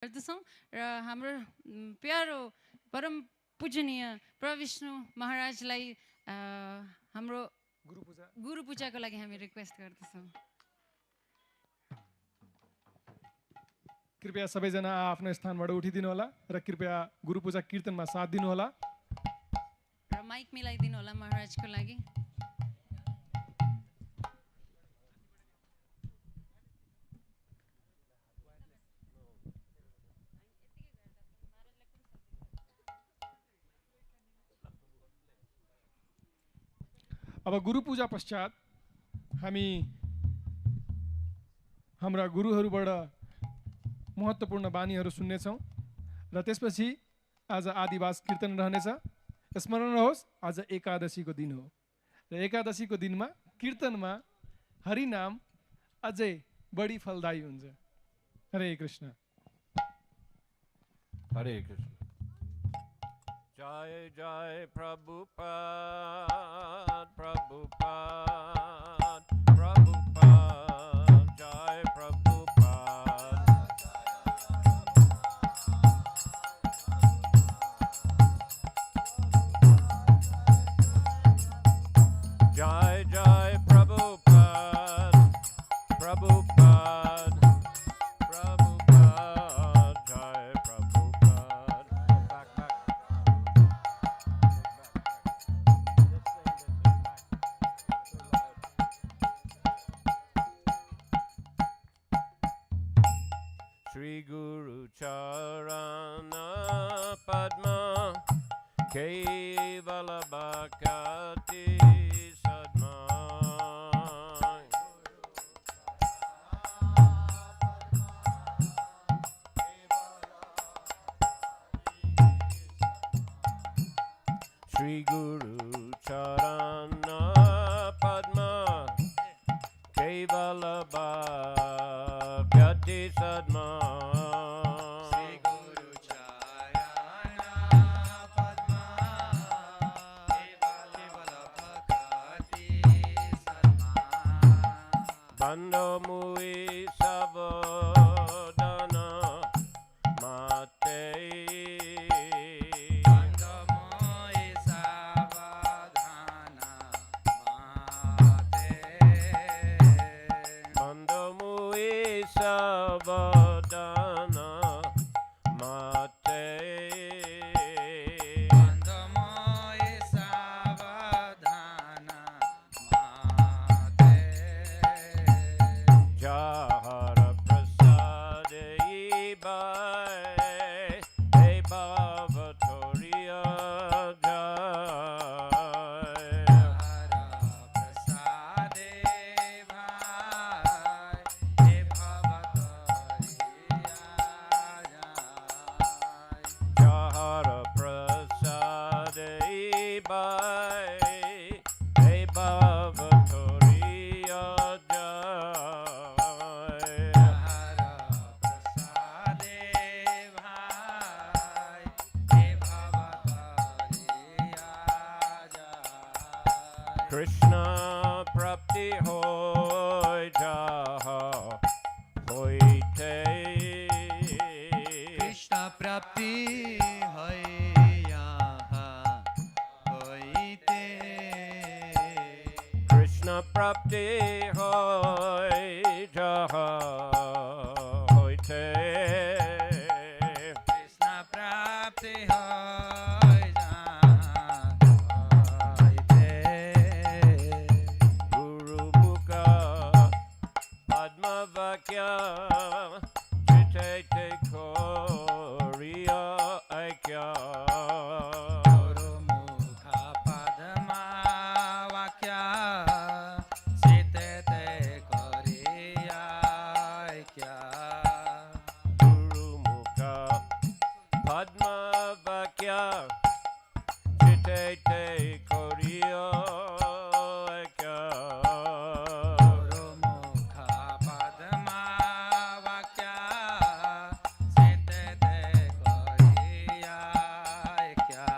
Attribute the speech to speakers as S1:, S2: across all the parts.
S1: गर्दछौँ र हाम्रो प्यारो परम पूजनीय प्रभुविष्णु महाराजलाई हाम्रो गुरु पूजाको लागि हामी रिक्वेस्ट गर्दछौँ।
S2: कृपया सबैजना आफ्नो स्थानबाट उठिदिनु होला र कृपया गुरु पूजा कीर्तनमा साथ दिनु होला
S1: र माइक मिलाइदिनु होला महाराजको लागि।
S2: अब गुरु पूजा पश्चात हामी हाम्रा गुरुहरूबाट महत्त्वपूर्ण बानीहरू सुन्नेछौँ र त्यसपछि आज आदिवास कीर्तन रहनेछ। स्मरण रहोस् आज एकादशीको दिन हो र एकादशीको दिनमा कीर्तनमा हरिनाम अझै बढी फलदायी हुन्छ। हरे कृष्ण।
S3: हरे कृष्ण। जय जय प्रभुपाद प्रभुपाद प्रभुपाद जय प्रभुपाद जय जय प्रभुपाद प्रभुपाद प्रभुपाद जय Prabhupada. Shri Guru Charana Padma Kevala Bhakti Sadma Shri Guru Charana Padma Kevala Bhakti Sadma Shri Guru Charana Padma Kevala Bhakti Sadma Bando Mui Savadana Mate Bando Mui Savadana Mate Bando Mui Savadana Mate Bando Mui Savadana Mate Jahara Prasade Ibai Hey Baba Toria Jai Jahara Prasade Bhai Hey Baba Toria Jai Jahara Prasade Ibai Hey Baba Toria Jai Jahara Prasade Bhai Hey Baba Toria Jai Krishna Prapti Hoy Jaha Hoite Krishna Prapti Hoy Jaha Hoite Krishna Prapti Hoy Jaha Hoite Krishna Prapti Hoy Jaha Hoite Guru Mukha Padma Vakya Chitete Koriya Aikya Guru Mukha Padma Vakya Chitete Koriya Aikya Guru Mukha Padma Vakya Chitete Koriya Aikya Guru Mukha Padma Vakya Chitete Koriya Aikya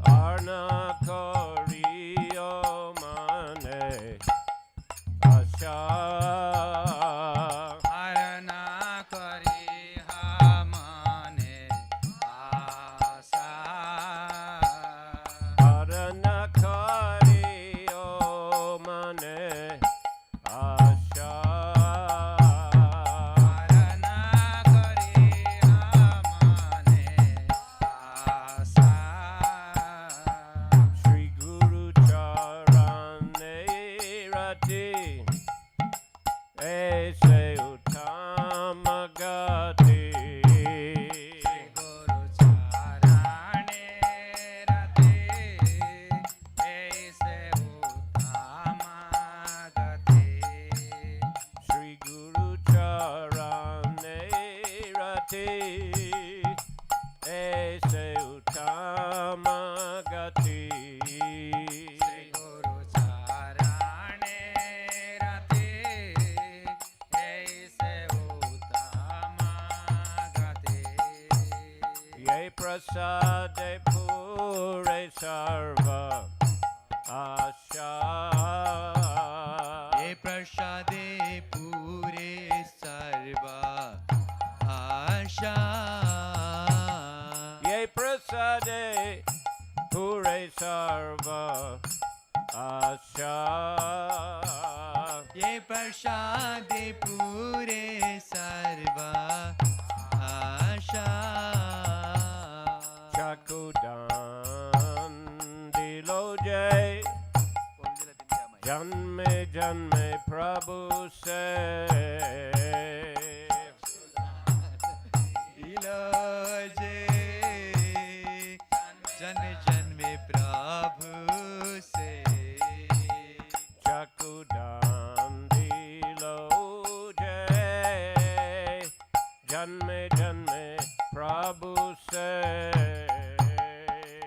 S3: Arna Koriya Mane Asha Arna Koriya gati, aise uttama gati.
S4: Guru charane rati, aise uttama gati.
S3: Ye prasade pure sarva asha.
S4: Ye prasade pure sarva asha.
S3: Ye prasade pure sarva asha.
S4: Ye prasade pure sarva asha.
S3: Chakudan dilo jai, janme janme Prabhu se.
S4: Diloje jan jan में प्रभु से.
S3: Chakudan dilo jai, janme janme Prabhu se.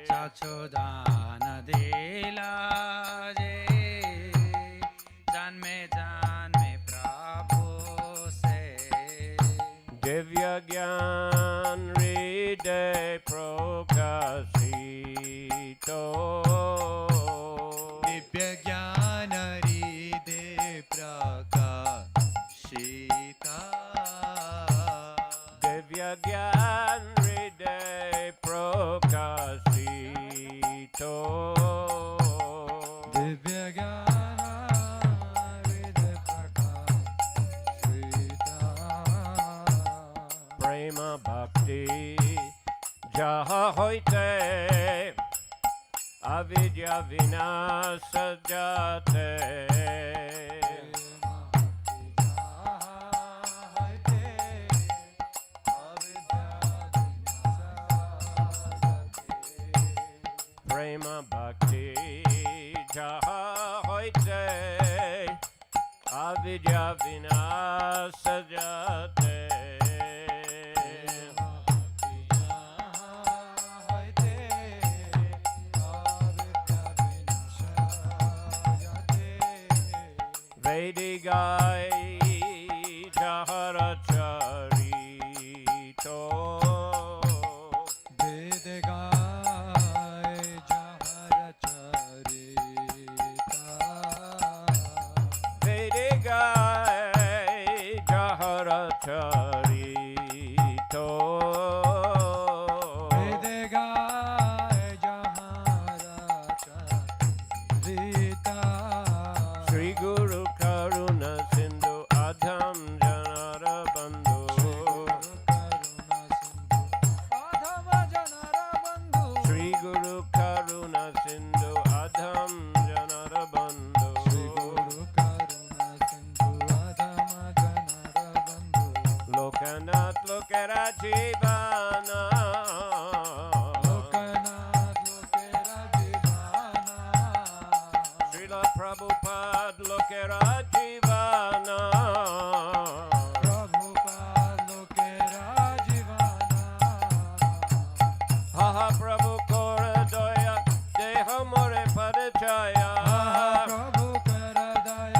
S4: चक्षुदान दिला जे जन्मे जन्मे प्रभु से.
S3: Divya Gyan Hriday Prakashito.
S4: Divya ज्ञान हृदय प्रकाशिता.
S3: Divya Gyan Hriday Prakashito.
S4: Divya ज्ञान हृदय प्रकाशिता.
S3: Prema Bhakti Jaha hoite, avidya vinasa jate. Prema Bhakti Jaha hoite, avidya vinasa jate. Vedigai Jaharacharito.
S4: Vedagai Jaharacharita.
S3: Vedigai Jaharacharito.
S4: Vedagai Jaharacharita.
S3: Shri Guru Karuna Sindhu Adham Janara Bandhu. Shri Guru Karuna Sindhu Adham Janara Bandhu. Lokanath Lokera Jivana. Srila Prabhupada Lokera Jivana. Haha Prabhu Kora Doya Deha More Padachaya. Haha Prabhu Kora Doya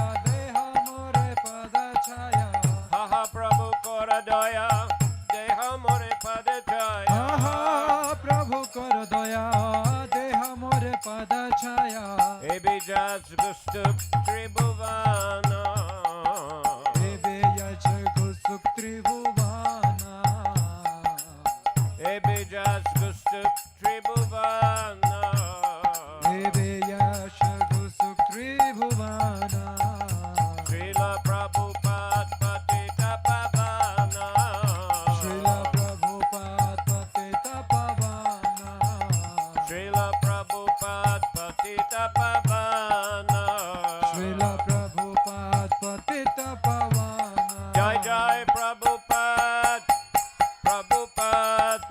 S3: Deha More Padachaya.
S4: प्रभु कर दया देह मोरे पद छाया.
S3: Ebijas Gustup Tribhuvana.
S4: Ebeyaj gusuk tribhuvana.
S3: Ebijas Gustup Tribhuvana.
S4: Ebeyaj gusuk tribhuvana.
S3: Srila Prabhupada Patita Pavana.
S4: Srila Prabhupada Patita Pavana.
S3: Srila Prabhupada Patita Pavana.
S4: Srila Prabhupada Patita Pavana.
S3: Jai Jai Prabhupada, Prabhupada,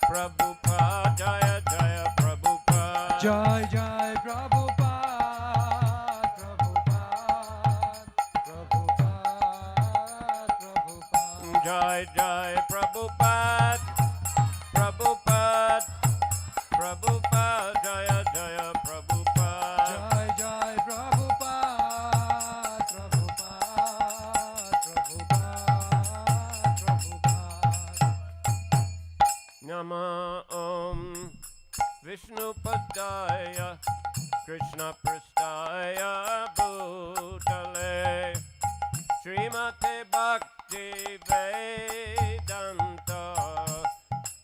S3: Prabhupada, Jaya Jaya Prabhupada.
S4: Jai Jai Prabhupada, Prabhupada, Prabhupada, Prabhupada.
S3: Jai Jai Prabhupada. Nama Om Vishnu Padaya Krishna Prastaya Bhutale Srimate Bhakti Vedanta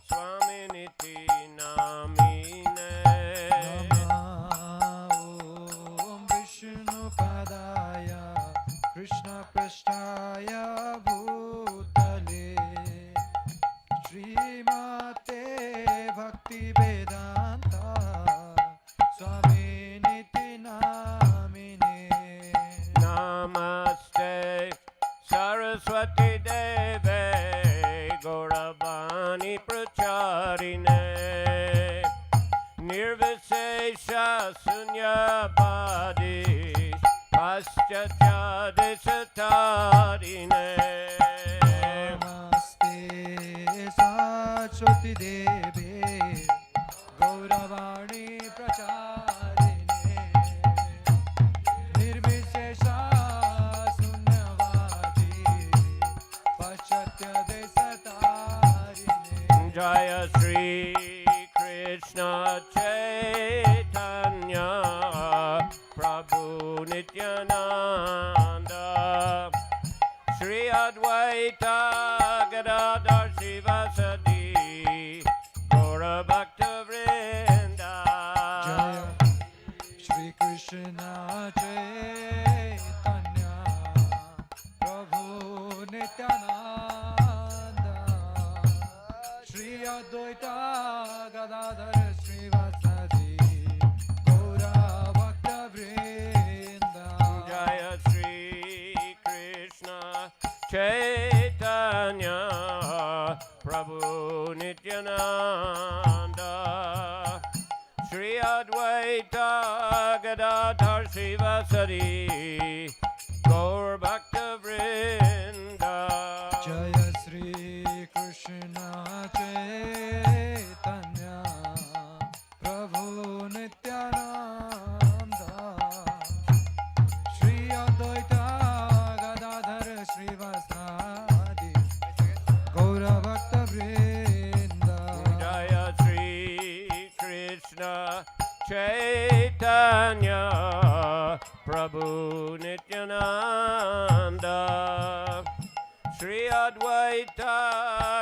S3: Swami Niti Namine
S4: Om Vishnu Padaya Krishna Prasthaya Bhutale Srimate Bhakti Vedanta Swami Niti Namine
S3: Namaste Saraswati Deve Gauravani Pracharine Nirvisesha Sunyabadi Paschatya Desatarine
S4: Namaste Saraswati Deve Gauravani Pracharine Nirvishesha Sunyavadi Paschatya Desatarine
S3: Jaya Sri Krishna Chaitanya Prabhu Nityananda Sri Advaita Gadadhar Sivasadi Gaura Bhakta Vrinda
S4: Jaya Shri Krishna Chaitanya Prabhu Nityananda Shri Advaita Gadadhar Srivasadi Gaura Bhakta Vrinda
S3: Jaya Sri Krishna Chaitanya Prabhu Nityananda Sri Advaita Gadadhar Sivasadi Gaur Bhakta Vrinda
S4: Jaya Sri Krishna Chaitanya Prabhu Nityananda Shri Advaita Gadadhar Srivasadi Gaura Bhakta Vrinda
S3: Jaya Sri Krishna Chaitanya Prabhu Nityananda Sri Advaita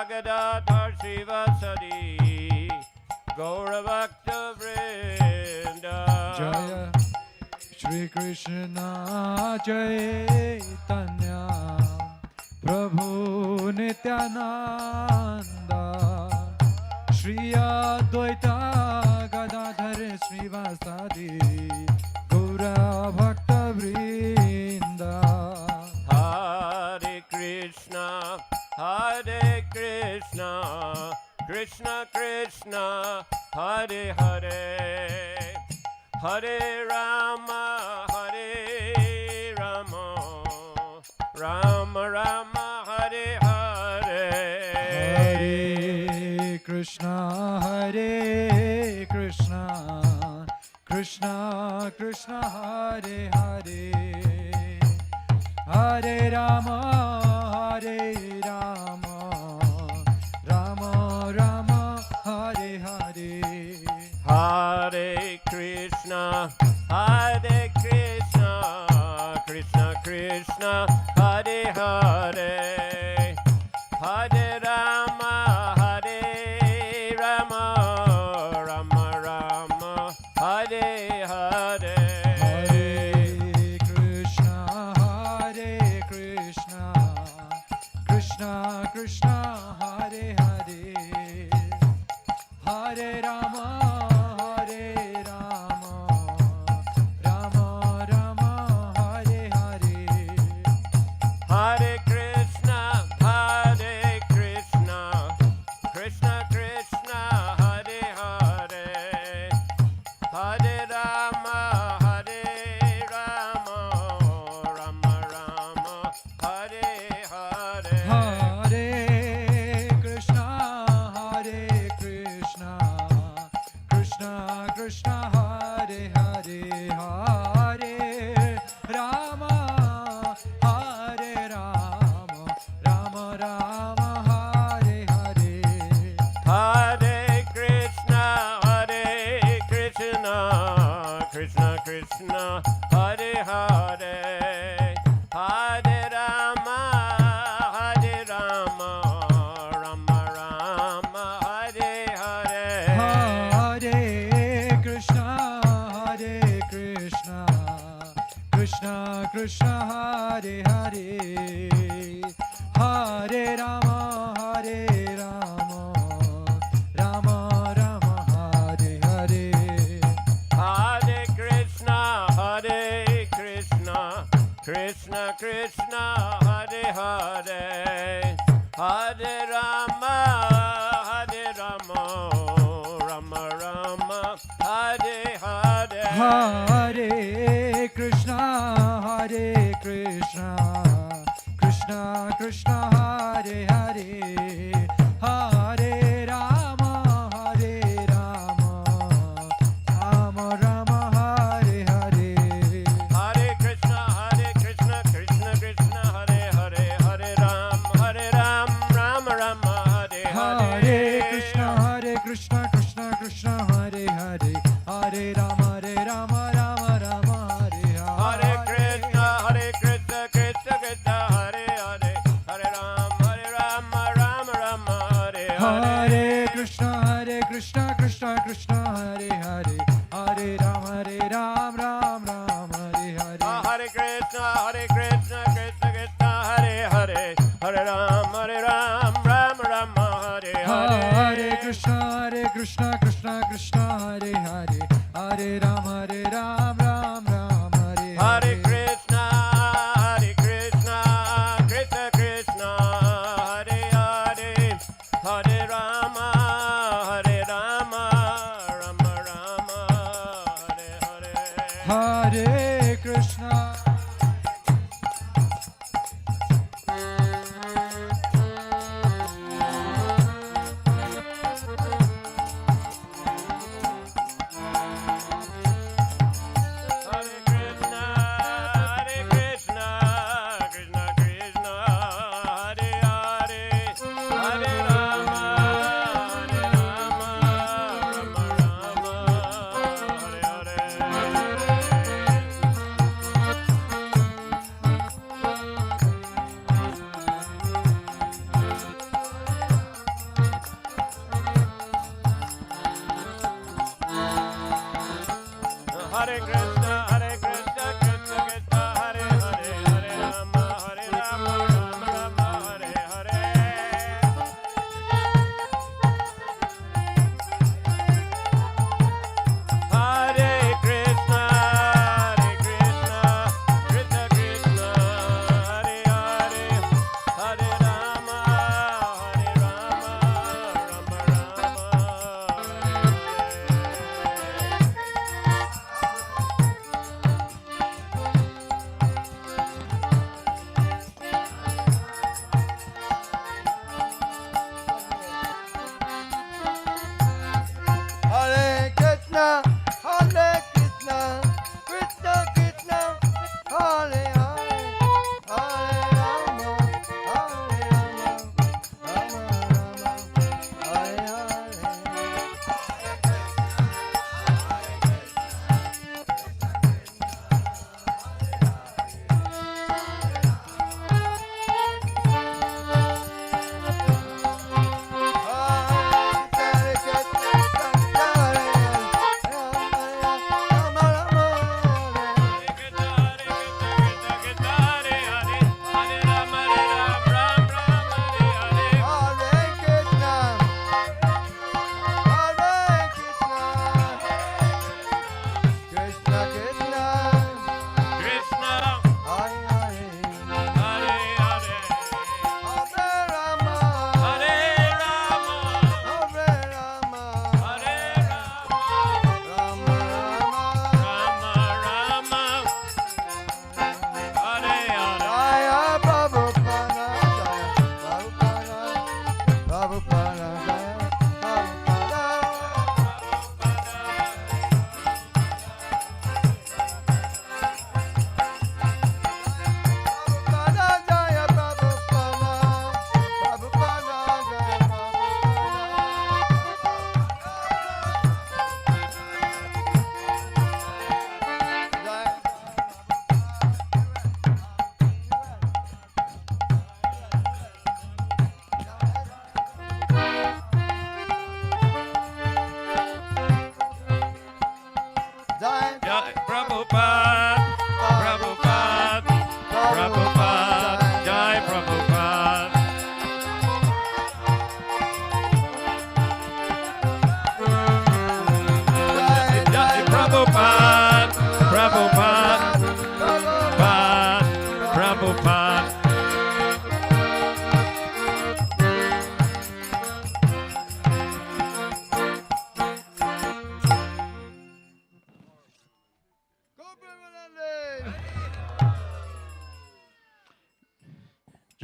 S3: Gadadhar Sivasadi Gaura Bhakta Vrinda
S4: Jaya Shri Krishna Chaitanya Prabhu Nityananda Shri Advaita Gadadhar Srivasadi Gaura Bhakta Vrinda
S3: Hare Krishna Krishna Krishna Hare Hare Hare Rama Rama Rama Hare Hare
S4: Hare Krishna Krishna Krishna Hare Hare Hare Rama Rama Rama Hare Hare
S3: Hare Krishna Krishna Krishna Hare Hare Hare Rama Rama Rama Hare Hare
S4: Hare Krishna Krishna Krishna Hare Hare Hare Rama Rama Rama Hare Hare
S3: Hare Krishna Krishna Krishna Hare Hare Hare Rama Rama Rama Hare Hare
S4: Hare Krishna Krishna Hare Hare Hare Rama Hare Rama Rama Rama Hare Hare
S3: Hare Krishna Krishna Krishna Hare Hare Hare Rama Rama Rama Hare Hare
S4: Hare Krishna Krishna Krishna Hare Hare Hare Rama Rama Rama Hare Hare
S3: Hare Krishna Krishna Krishna Hare Hare Hare Ram Rama Rama Hare
S4: Hare Krishna Krishna Krishna Hare Hare Hare Rama Rama Rama Hare
S3: Hare Krishna Krishna Krishna Hare Hare Hare Ram Rama Rama Hare
S4: Hare Krishna Krishna Krishna Hare Hare Hare Rama Ram Hare Hare
S3: Hare Krishna Krishna Krishna Hare Hare Hare Ram Rama Hare
S4: Hare Krishna Krishna Krishna Hare Hare Hare Rama Hare
S3: Hare Krishna Krishna Krishna Hare Hare Hare Rama Rama Rama Hare Hare
S4: Hare Krishna
S3: Hare Krishna Krishna Krishna Hare Hare Hare Rama Rama Rama Hare Hare Hare Krishna Krishna Krishna Hare Hare Hare Rama Rama Rama
S4: Hare Krishna Krishna Krishna Hare Hare Hare Rama Rama Hare Hare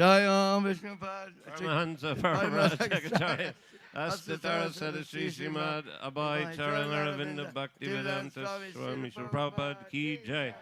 S5: Jai Om Vishnu Pad.
S3: Paramahansa Paramahasakacharya Astatara Sadasri Srimad Abhay Charanaravinda Bhakti Vedanta Swami Srila Prabhupada Ki Jai.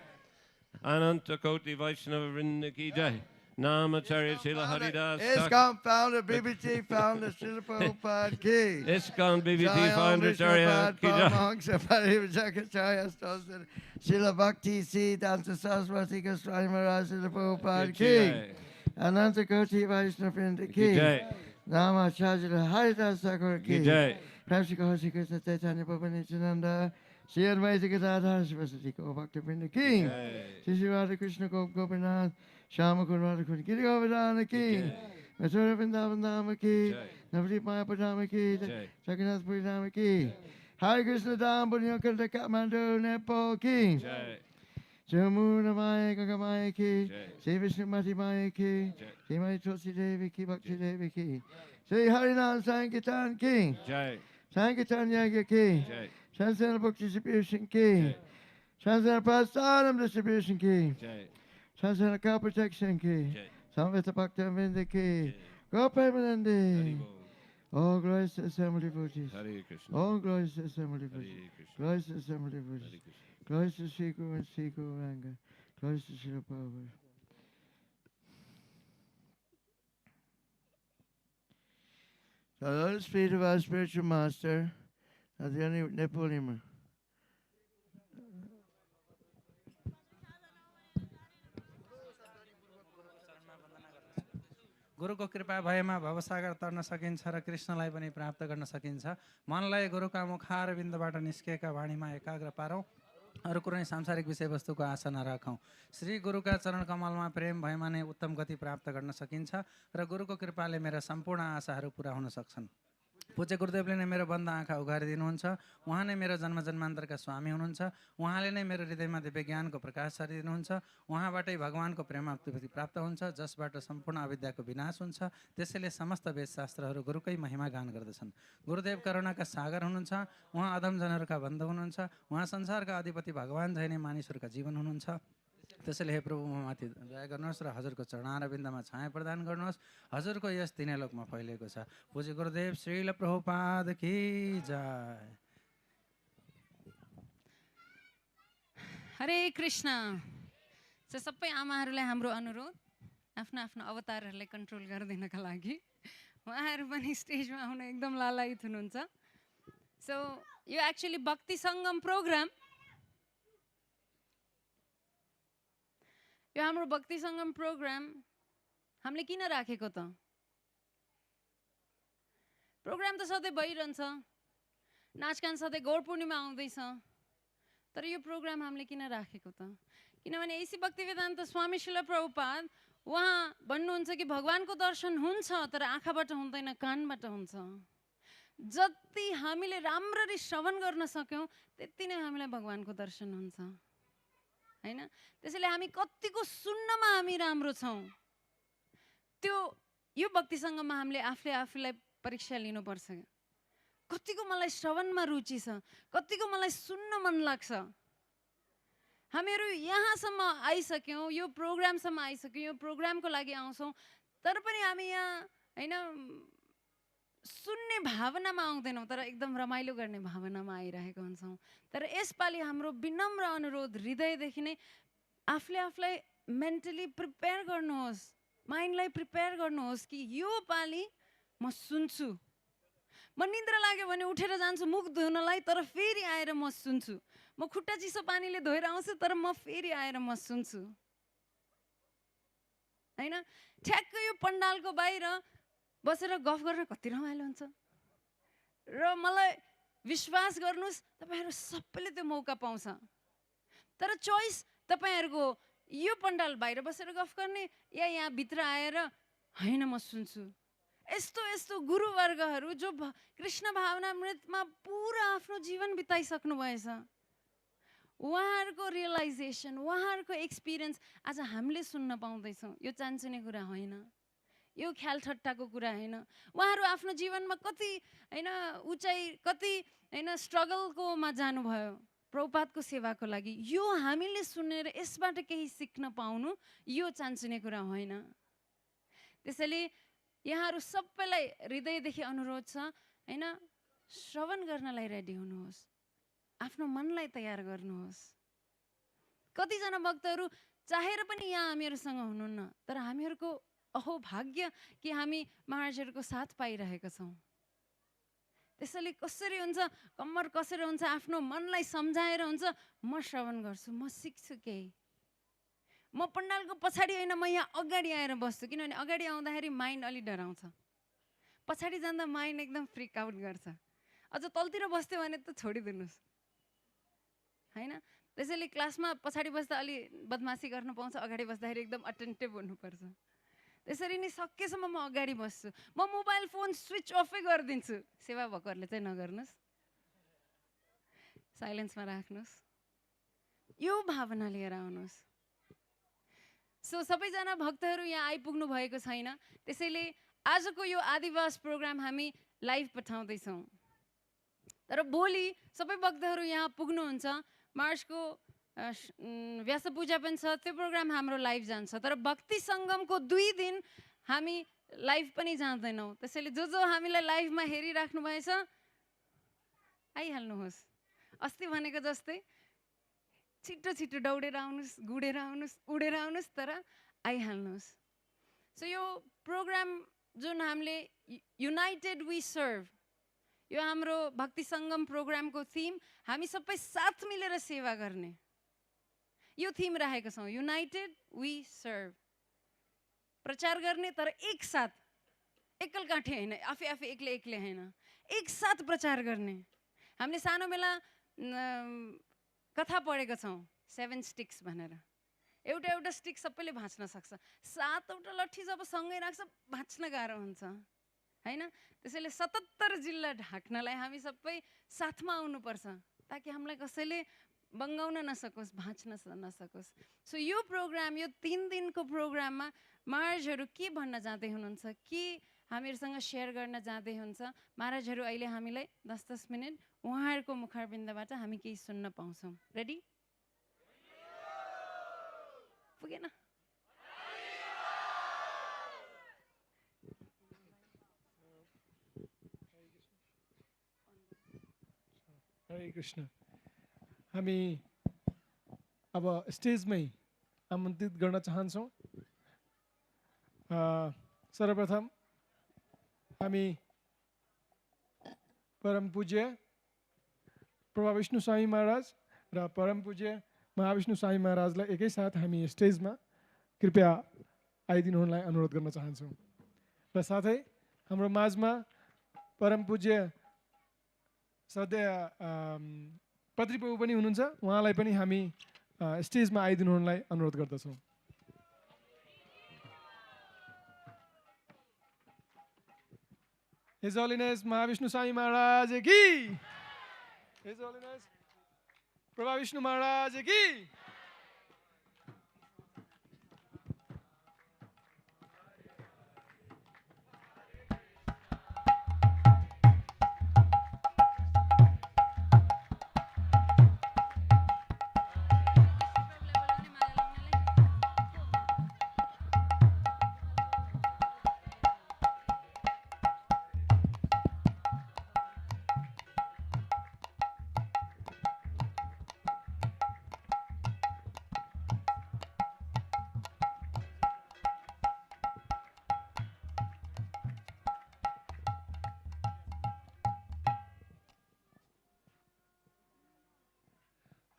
S3: Ananta Koti Vaishnava Vrinda Ki Jai. Namacharya Srila Haridas
S5: ISKCON founder, BBT founder, Srila Prabhupada Ki.
S3: ISKCON BBT
S5: Jai Om
S3: founder
S5: Vishnu
S3: Charya
S5: Pad,
S3: Ki Jai.
S5: Paramahansa Parivajacharya Stostra, Srila Bhakti Siddhanta Saraswati Goswami Maharaj, Srila Prabhupada Ki. Ananta Koti Vaishnava Vrinda
S3: Ki
S5: Ki.
S3: Jai.
S5: Namacharya Srila Haridas Thakur
S3: Ki
S5: Ki.
S3: Jai.
S5: Prabhu Sri Krishna Chaitanya Prabhu Nityananda, Sri Advaita Gadadhar Srivasati Gaur Bhakta Vrinda Ki. Sri Radha Krishna Gopinath, Shama Kunrada Kun Giri Govardhana Ki. Mathura Vrindavan Dhama Ki. Navadip Mayapur Dhama Ki. Jagannath Puri Dhama Ki. Hare Krishna Dham Punyakanta Kathmandu Nepal Ki. Jamuna Maya Ganga Maya Ki. Sri Vishnu Mati Maya Ki. Sri Mai Tulsi Devi Ki Bhakti Devi Ki. Sri Harinam Sankirtan Ki. Sankirtan Yaga Ki. Transcendental Book Distribution Ki. Transcendental Prasadam Distribution Ki. Transcendental Cow Protection Ki. Samvita Bhakta Vinda Ki. Go Premanandi. All glories to assembled devotees. All glories to assembled devotees. Glories to assembled devotees. Glories to Sri Guru and Sri Guru Ranga. Glories to Srila Prabhupada. The lotus feet of our spiritual master, Adhyani Nepalima.
S6: गुरुको कृपा भएमा भवसागर तर्न सकिन्छ र कृष्णलाई पनि प्राप्त गर्न सकिन्छ। मनलाई गुरुका मुखारविन्दबाट निस्केका वाणीमा एकाग्र पारौँ, अरू कुनै सांसारिक विषयवस्तुको आशा नराखौँ। श्री गुरुका चरण कमलमा प्रेम भएमा नै उत्तम गति प्राप्त गर्न सकिन्छ र गुरुको कृपाले मेरा सम्पूर्ण आशाहरू पुरा हुन सक्छन्। पूज्य गुरुदेवले नै मेरो बन्द आँखा उघारिदिनुहुन्छ। उहाँ नै मेरो जन्म जन्मान्तरका स्वामी हुनुहुन्छ। उहाँले नै मेरो हृदयमा दिव्य ज्ञानको प्रकाश छरिदिनुहुन्छ। उहाँबाटै भगवानको प्रेमाप्ति प्राप्त हुन्छ, जसबाट सम्पूर्ण अविद्याको विनाश हुन्छ। त्यसैले समस्त वेदशास्त्रहरू गुरुकै महिमा गान गर्दछन्। गुरुदेव करुणाका सागर हुनुहुन्छ। उहाँ अधमजनहरूका बन्धु हुनुहुन्छ। उहाँ संसारका अधिपति भगवान झै नै मानिसहरूका जीवन हुनुहुन्छ। त्यसैले हे प्रभु ममाथि दया गर्नुहोस् र हजुरको चरणारविन्दमा छाया प्रदान गर्नुहोस्। हजुरको यस तीनैलोकमा फैलिएको छ। पूज्य गुरुदेव श्रील प्रभुपाद की जय।
S1: हरे कृष्ण। सबै आमाहरूलाई हाम्रो अनुरोध आफ्नो आफ्नो अवतारहरूलाई कन्ट्रोल गरिदिनका लागि उहाँहरू पनि स्टेजमा आउन एकदम लालायित हुनुहुन्छ। सो यो एक्चुअली भक्ति सङ्गम प्रोग्राम, यो हाम्रो भक्ति सङ्गम प्रोग्राम हामीले किन राखेको त? प्रोग्राम त सधैँ भइरहन्छ, नाचगान सधैँ गौर पूर्णिमा आउँदैछ, तर यो प्रोग्राम हामीले किन राखेको त? किनभने ऐसी भक्ति वेदान्त स्वामी श्रील प्रभुपाद उहाँ भन्नुहुन्छ कि भगवानको दर्शन हुन्छ तर आँखाबाट हुँदैन, कानबाट हुन्छ। जति हामीले राम्ररी श्रवण गर्न सक्यौँ त्यति नै हामीलाई भगवानको दर्शन हुन्छ, हैन? त्यसैले हामी कतिको सुन्नमा हामी राम्रो छौँ त्यो यो भक्ति सङ्गममा हामीले आफूलाई परीक्षा लिनुपर्छ। कतिको मलाई श्रवणमा रुचि छ, कतिको मलाई सुन्न मन लाग्छ। हामीहरू यहाँसम्म आइसक्यौँ, यो प्रोग्रामसम्म आइसक्यौँ, यो प्रोग्रामको लागि आउँछौँ, तर पनि हामी यहाँ हैन सुन्ने भावनामा आउँदैनौँ, तर एकदम रमाइलो गर्ने भावनामा आइरहेको हुन्छौँ। तर यसपालि हाम्रो विनम्र अनुरोध हृदयदेखि नै आफूलाई मेन्टली प्रिपेयर गर्नुहोस्, माइन्डलाई प्रिपेयर गर्नुहोस् कि यो पालि म सुन्छु। म निद्रा लाग्यो भने उठेर जान्छु मुख धुनलाई, तर फेरि आएर म सुन्छु। म खुट्टा चिसो पानीले धोएर आउँछु, तर म फेरि आएर म सुन्छु, हैन? ठ्याक्कै यो पण्डालको बाहिर बसेर गफ गरेर कति रमाइलो हुन्छ र मलाई विश्वास गर्नुहोस् तपाईँहरू सबैले त्यो मौका पाउँछ। तर चोइस तपाईँहरूको यो पण्डाल बाहिर बसेर गफ गर्ने या यहाँ भित्र आएर हैन म सुन्छु। यस्तो यस्तो गुरुवर्गहरू जो कृष्ण भावनामृतमा पुरा आफ्नो जीवन बिताइसक्नु भएछ, उहाँहरूको रियलाइजेसन, उहाँहरूको एक्सपिरियन्स आज हामीले सुन्न पाउँदैछौँ। यो चान्चुने कुरा होइन, यो ख्याल ठट्टाको कुरा होइन। उहाँहरू आफ्नो जीवनमा कति हैन उचाइ, कति हैन स्ट्रगलकोमा जानुभयो प्रभुपादको सेवाको लागि। यो हामीले सुनेर यसबाट केही सिक्न पाउनु यो चान्चुने कुरा होइन। त्यसैले यहाँहरू सबैलाई हृदयदेखि अनुरोध छ हैन, श्रवण गर्नलाई रेडी हुनुहोस्, आफ्नो मनलाई तयार गर्नुहोस्। कतिजना भक्तहरू चाहेर पनि यहाँ हामीहरूसँग हुनुहुन्न, तर हामीहरूको अहो भाग्य कि हामी महाराजहरूको साथ पाइरहेका छौँ। त्यसैले कसरी हुन्छ, कम्मर कसरी हुन्छ, आफ्नो मनलाई सम्झाएर हुन्छ, म श्रवण गर्छु, म सिक्छु केही। म पण्डालको पछाडि होइन, म यहाँ अगाडि आएर बस्छु, किनभने अगाडि आउँदाखेरि माइन्ड अलि डराउँछ, पछाडि जाँदा माइन्ड एकदम फ्रिक आउट गर्छ। अझ तलतिर बस्थ्यो भने त छोडिदिनुहोस् हैन। त्यसैले क्लासमा पछाडि बस्दा अलि बदमासी गर्न पाउँछ, अगाडि बस्दाखेरि एकदम अटेन्टिभ हुनुपर्छ। त्यसरी नै सकेसम्म म अगाडि बस्छु, म मोबाइल फोन स्विच अफै गरिदिन्छु। सेवा भएकोहरूले चाहिँ नगर्नुहोस्, साइलेन्समा राख्नुहोस्, यो भावना लिएर आउनुहोस्। सो सबैजना भक्तहरू यहाँ आइपुग्नु भएको छैन, त्यसैले आजको यो आदिवास प्रोग्राम हामी लाइभ पठाउँदैछौँ। तर भोलि सबै भक्तहरू यहाँ पुग्नुहुन्छ, मार्चको व्यास पूजा पनि छ, त्यो प्रोग्राम हाम्रो लाइभ जान्छ। तर भक्ति सङ्गमको 2 दिन हामी लाइभ पनि जाँदैनौँ। त्यसैले जो जो हामीलाई लाइभमा हेरिराख्नु भएछ आइहाल्नुहोस्। अस्ति भनेको जस्तै छिटो छिटो दौडेर आउनुहोस्, गुडेर आउनुहोस्, उडेर आउनुहोस्, तर आइहाल्नुहोस्। सो यो प्रोग्राम जुन हामीले युनाइटेड वी सर्भ, यो हाम्रो भक्ति सङ्गम प्रोग्रामको थिम, हामी सबै साथ मिलेर सेवा गर्ने, यो थिम राखेका छौँ। युनाइटेड वी सर्भ, प्रचार गर्ने तर एकसाथ, एकल काठे होइन, आफै आफै एक्लै एक्लै होइन, एकसाथ प्रचार गर्ने। हामीले सानो बेला कथा पढेका छौँ 7 स्टिक्स भनेर। एउटा एउटा स्टिक सबैले भाँच्न सक्छ, 7वटा लट्ठी जब सँगै राख्छ भाँच्न गाह्रो हुन्छ हैन। त्यसैले 77 जिल्ला ढाक्नलाई हामी सबै साथमा आउनुपर्छ, ताकि हामीलाई कसैले बङ्गाउन नसकोस्, भाँच्न नसकोस्। सो यो प्रोग्राम, यो 3 दिनको प्रोग्राममा महाराजहरू के भन्न जाँदै हुनुहुन्छ, के हामीहरूसँग सेयर गर्न जाँदै हुन्छ, महाराजहरू अहिले हामीलाई 10-10 मिनट उहाँहरूको मुखारबिन्दबाट हामी केही सुन्न पाउँछौँ। रेडी? पुगेन?
S2: हरे कृष्ण। हामी अब स्टेजमै आमन्त्रित गर्न चाहन्छौँ। सर्वप्रथम हामी परम पूज्य प्रभाविष्णु स्वामी महाराज र परम पूज्य महाविष्णु स्वामी महाराजलाई एकैसाथ हामी स्टेजमा कृपया आइदिनुहुनलाई अनुरोध गर्न चाहन्छौँ। र साथै हाम्रो माझमा परम पूज्य श्रद्धेय पत्री प्रभु पनि हुनुहुन्छ, उहाँलाई पनि हामी स्टेजमा आइदिनुहुनलाई अनुरोध गर्दछौँ। His Holiness Mahavishnu Swami Maharaj ki, His Holiness Prabhavishnu Maharaj ki.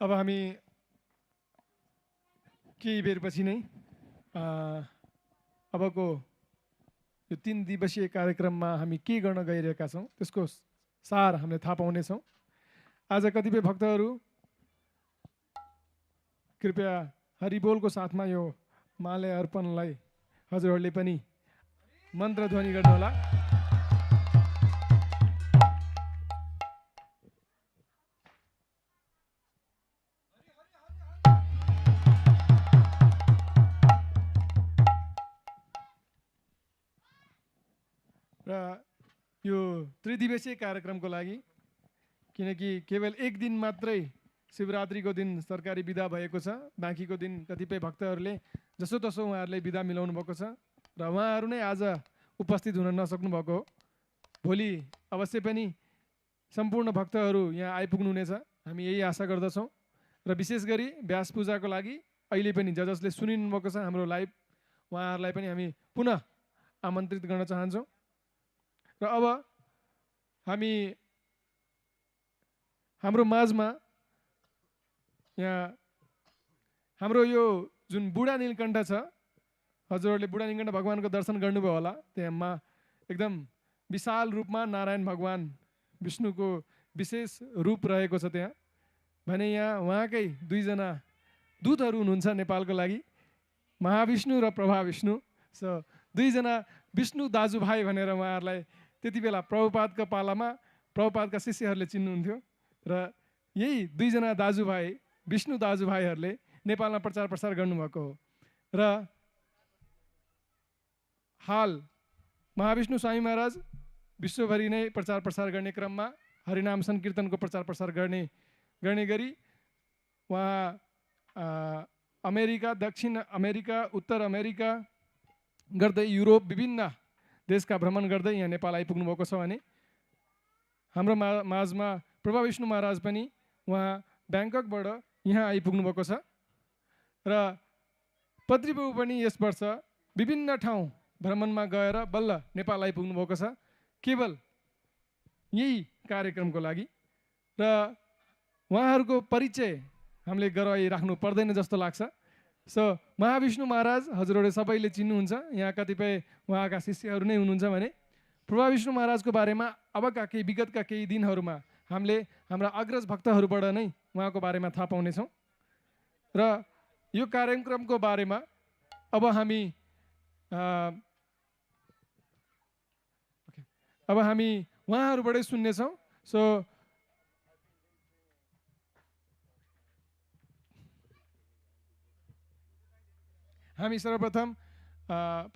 S2: अब हामी केही बेरपछि नै अबको यो 3 दिवसीय कार्यक्रममा हामी के गर्न गइरहेका छौँ त्यसको सार हामीले थाहा पाउनेछौँ। आज कतिपय भक्तहरू कृपया हरिबोलको साथमा यो माले अर्पणलाई हजुरहरूले पनि मन्त्रध्वनि गर्नुहोला। र यो त्रिदिवसीय कार्यक्रमको लागि, किनकि केवल 1 दिन मात्रै शिवरात्रिको दिन सरकारी बिदा भएको छ, बाँकीको दिन कतिपय भक्तहरूले जसोतसो उहाँहरूले बिदा मिलाउनु भएको छ र उहाँहरू नै आज उपस्थित हुन नसक्नु भएको हो। भोलि अवश्य पनि सम्पूर्ण भक्तहरू यहाँ आइपुग्नुहुनेछ, हामी यही आशा गर्दछौँ। र विशेष गरी व्यास पूजाको लागि अहिले पनि जसले सुनिनु भएको छ हाम्रो लाइभ, उहाँहरूलाई पनि हामी पुनः आमन्त्रित गर्न चाहन्छौँ। र अब हामी हाम्रो माझमा यहाँ हाम्रो यो जुन बुढा नीलकण्ठ छ, हजुरहरूले बुढा नीलकण्ठ भगवानको दर्शन गर्नुभयो होला। त्यहाँ एकदम विशाल रूपमा नारायण भगवान विष्णुको विशेष रूप रहेको छ त्यहाँ। भने यहाँ उहाँकै दुईजना दूतहरू हुनुहुन्छ नेपालको लागि, महाविष्णु र प्रभाविष्णु। सो दुईजना विष्णु दाजुभाइ भनेर उहाँहरूलाई त्यति बेला प्रभुपादको पालामा प्रभुपादका शिष्यहरूले चिन्नुहुन्थ्यो। र यही दुईजना दाजुभाइ विष्णु दाजुभाइहरूले नेपालमा प्रचार प्रसार गर्नुभएको हो। र हाल महाविष्णु स्वामी महाराज विश्वभरि नै प्रचार प्रसार गर्ने क्रममा हरिनाम सङ्कीर्तनको प्रचार प्रसार गर्ने गरी उहाँ अमेरिका, दक्षिण अमेरिका, उत्तर अमेरिका गर्दै युरोप विभिन्न देशका भ्रमण गर्दै यहाँ नेपाल आइपुग्नु भएको छ। भने हाम्रो माझमा प्रभाविष्णु महाराज पनि उहाँ ब्याङ्ककबाट यहाँ आइपुग्नु भएको छ। र पत्री प्रभु पनि यस वर्ष विभिन्न ठाउँ भ्रमणमा गएर बल्ल नेपाल आइपुग्नु भएको छ, केवल यही कार्यक्रमको लागि। र उहाँहरूको परिचय हामीले गराइराख्नु पर्दैन जस्तो लाग्छ। सो महाविष्णु महाराज हजुरहरूले सबैले चिन्नुहुन्छ, यहाँ कतिपय उहाँका शिष्यहरू नै हुनुहुन्छ। भने प्रभाविष्णु महाराजको बारेमा अबका केही विगतका केही दिनहरूमा हामीले हाम्रा अग्रज भक्तहरूबाट नै उहाँको बारेमा थाहा पाउनेछौँ। र यो कार्यक्रमको बारेमा अब हामी उहाँहरूबाटै सुन्नेछौँ। सो हामी सर्वप्रथम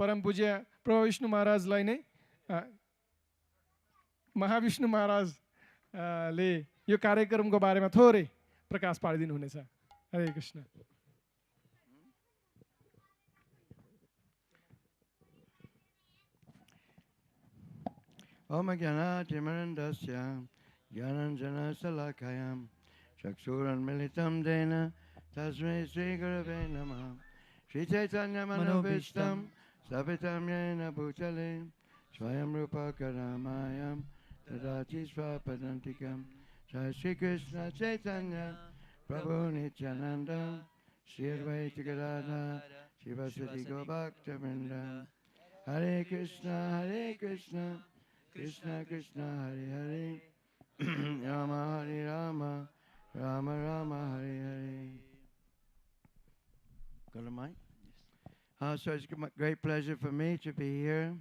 S2: परम पूज्य प्रभविष्णु महाराजलाई नै महाविष्णु महाराजले यो कार्यक्रमको बारेमा थोरै प्रकाश पारिदिनु हुनेछ। हरे कृष्ण।
S5: ओम ज्ञानातिमरन्दस्य ज्ञानाञ्जनशलाकयां चक्षुरुन्मीलितं येन तस्मै श्रीगुरवे नमः। श्रीचैतन्यमनोभीष्टं स्थापितं येन भूतले स्वयं रूपा करुणामयं ददाति स्वपदान्तिकं। जय श्रीकृष्ण चैतन्य प्रभु नित्यानन्द श्री अद्वैत गदाधर शिवसति गौभक्तवृन्द। हरे कृष्ण कृष्ण कृष्ण हरे हरे राम हरे Ram Ram Ram Hare Hare. So it's a great pleasure for me to be here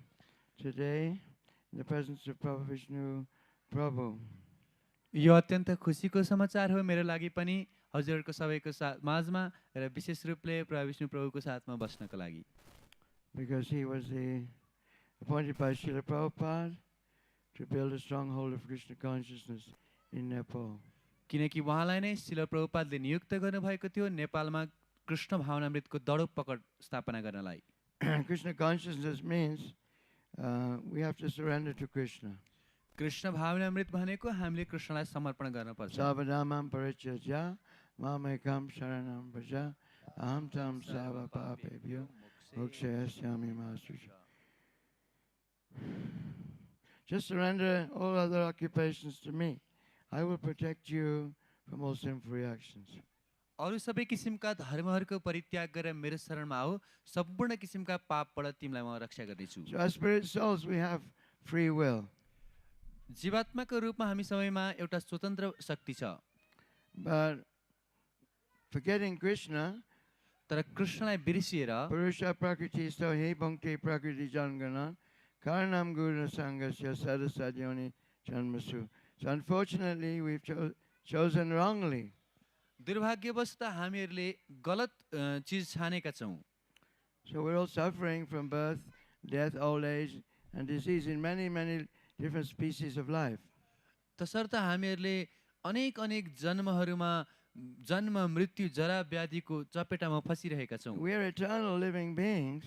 S5: today in the presence of Prabhavishnu Prabhu.
S4: यो अत्यन्त खुसीको समाचार हो मेरो लागि पनि हजुरहरूको सबैको माझमा र विशेष रूपले प्रभुविष्णु प्रभुको साथमा बस्नको लागि।
S5: Because he was appointed by Srila Prabhupada to build a stronghold of Krishna consciousness in Nepal.
S4: किनकि उहाँलाई नै श्रील प्रभुपादले नियुक्त गर्नुभएको थियो नेपालमा कृष्ण भावनामृतको दडो पकड स्थापना गर्नलाई।
S5: Krishna consciousness means we have to surrender to Krishna.
S4: Krishna भावनामृत भनेको हामीले कृष्णलाई समर्पण गर्नुपर्छ।
S5: Savadamam parityajya mamekam sharanam vraja aham tam sava papebhyo mokshayasami masuja. Just surrender all other occupations to me. I will protect you from all sinful reactions.
S4: अरू सबै किसिमका धर्महरूको परित्याग गरेर मेरो शरणमा आऊ, सम्पूर्ण किसिमका पापबाट तिमीलाई म रक्षा गर्नेछु।
S5: So as spirit souls we have free will.
S4: जीवात्माको रूपमा हामी सबैमा एउटा स्वतन्त्र शक्ति छ।
S5: But forgetting Krishna,
S4: तर कृष्णलाई बिर्सिएर
S5: Purusha prakriti stohi bhakti prakriti jangana karanam guru sangasya sadasadyoni janmasu. So unfortunately we've chosen wrongly.
S4: दुर्भाग्यवश त हामीहरूले गलत चिज छानेका छौँ।
S5: So we're all suffering from birth, death, old age and disease in many different species of life.
S4: तसर्थ हामीहरूले अनेक अनेक जन्महरूमा जन्म मृत्यु जरा व्याधिको चपेटामा फसिरहेका छौँ।
S5: We are eternal living beings.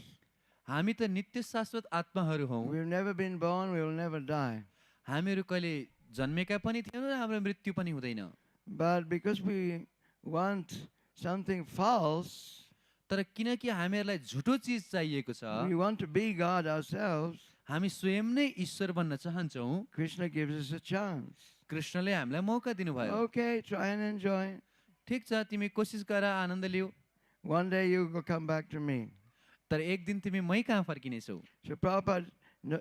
S4: हामी त नित्य शाश्वत आत्माहरू हौँ।
S5: We've never been born, we will never die.
S4: हामीहरू कहिले जन्मेका पनि थिएनौँ र हाम्रो मृत्यु पनि हुँदैन।
S5: But because we want something false,
S4: तर किनकि हामीहरूलाई झुटो चिज चाहिएको छ,
S5: we want to be God ourselves,
S4: हामी स्वयं नै ईश्वर बन्न चाहन्छौँ,
S5: Krishna gives us a chance.
S4: कृष्णले हामीलाई मौका दिनुभयो।
S5: Okay, try and enjoy.
S4: ठिक छ, तिमी कोसिस गर, आनन्द लिऊ,
S5: One day you will come back to me.
S4: तर एक दिन तिमी मै कहाँ फर्किनेछौ।
S5: So Prabhupada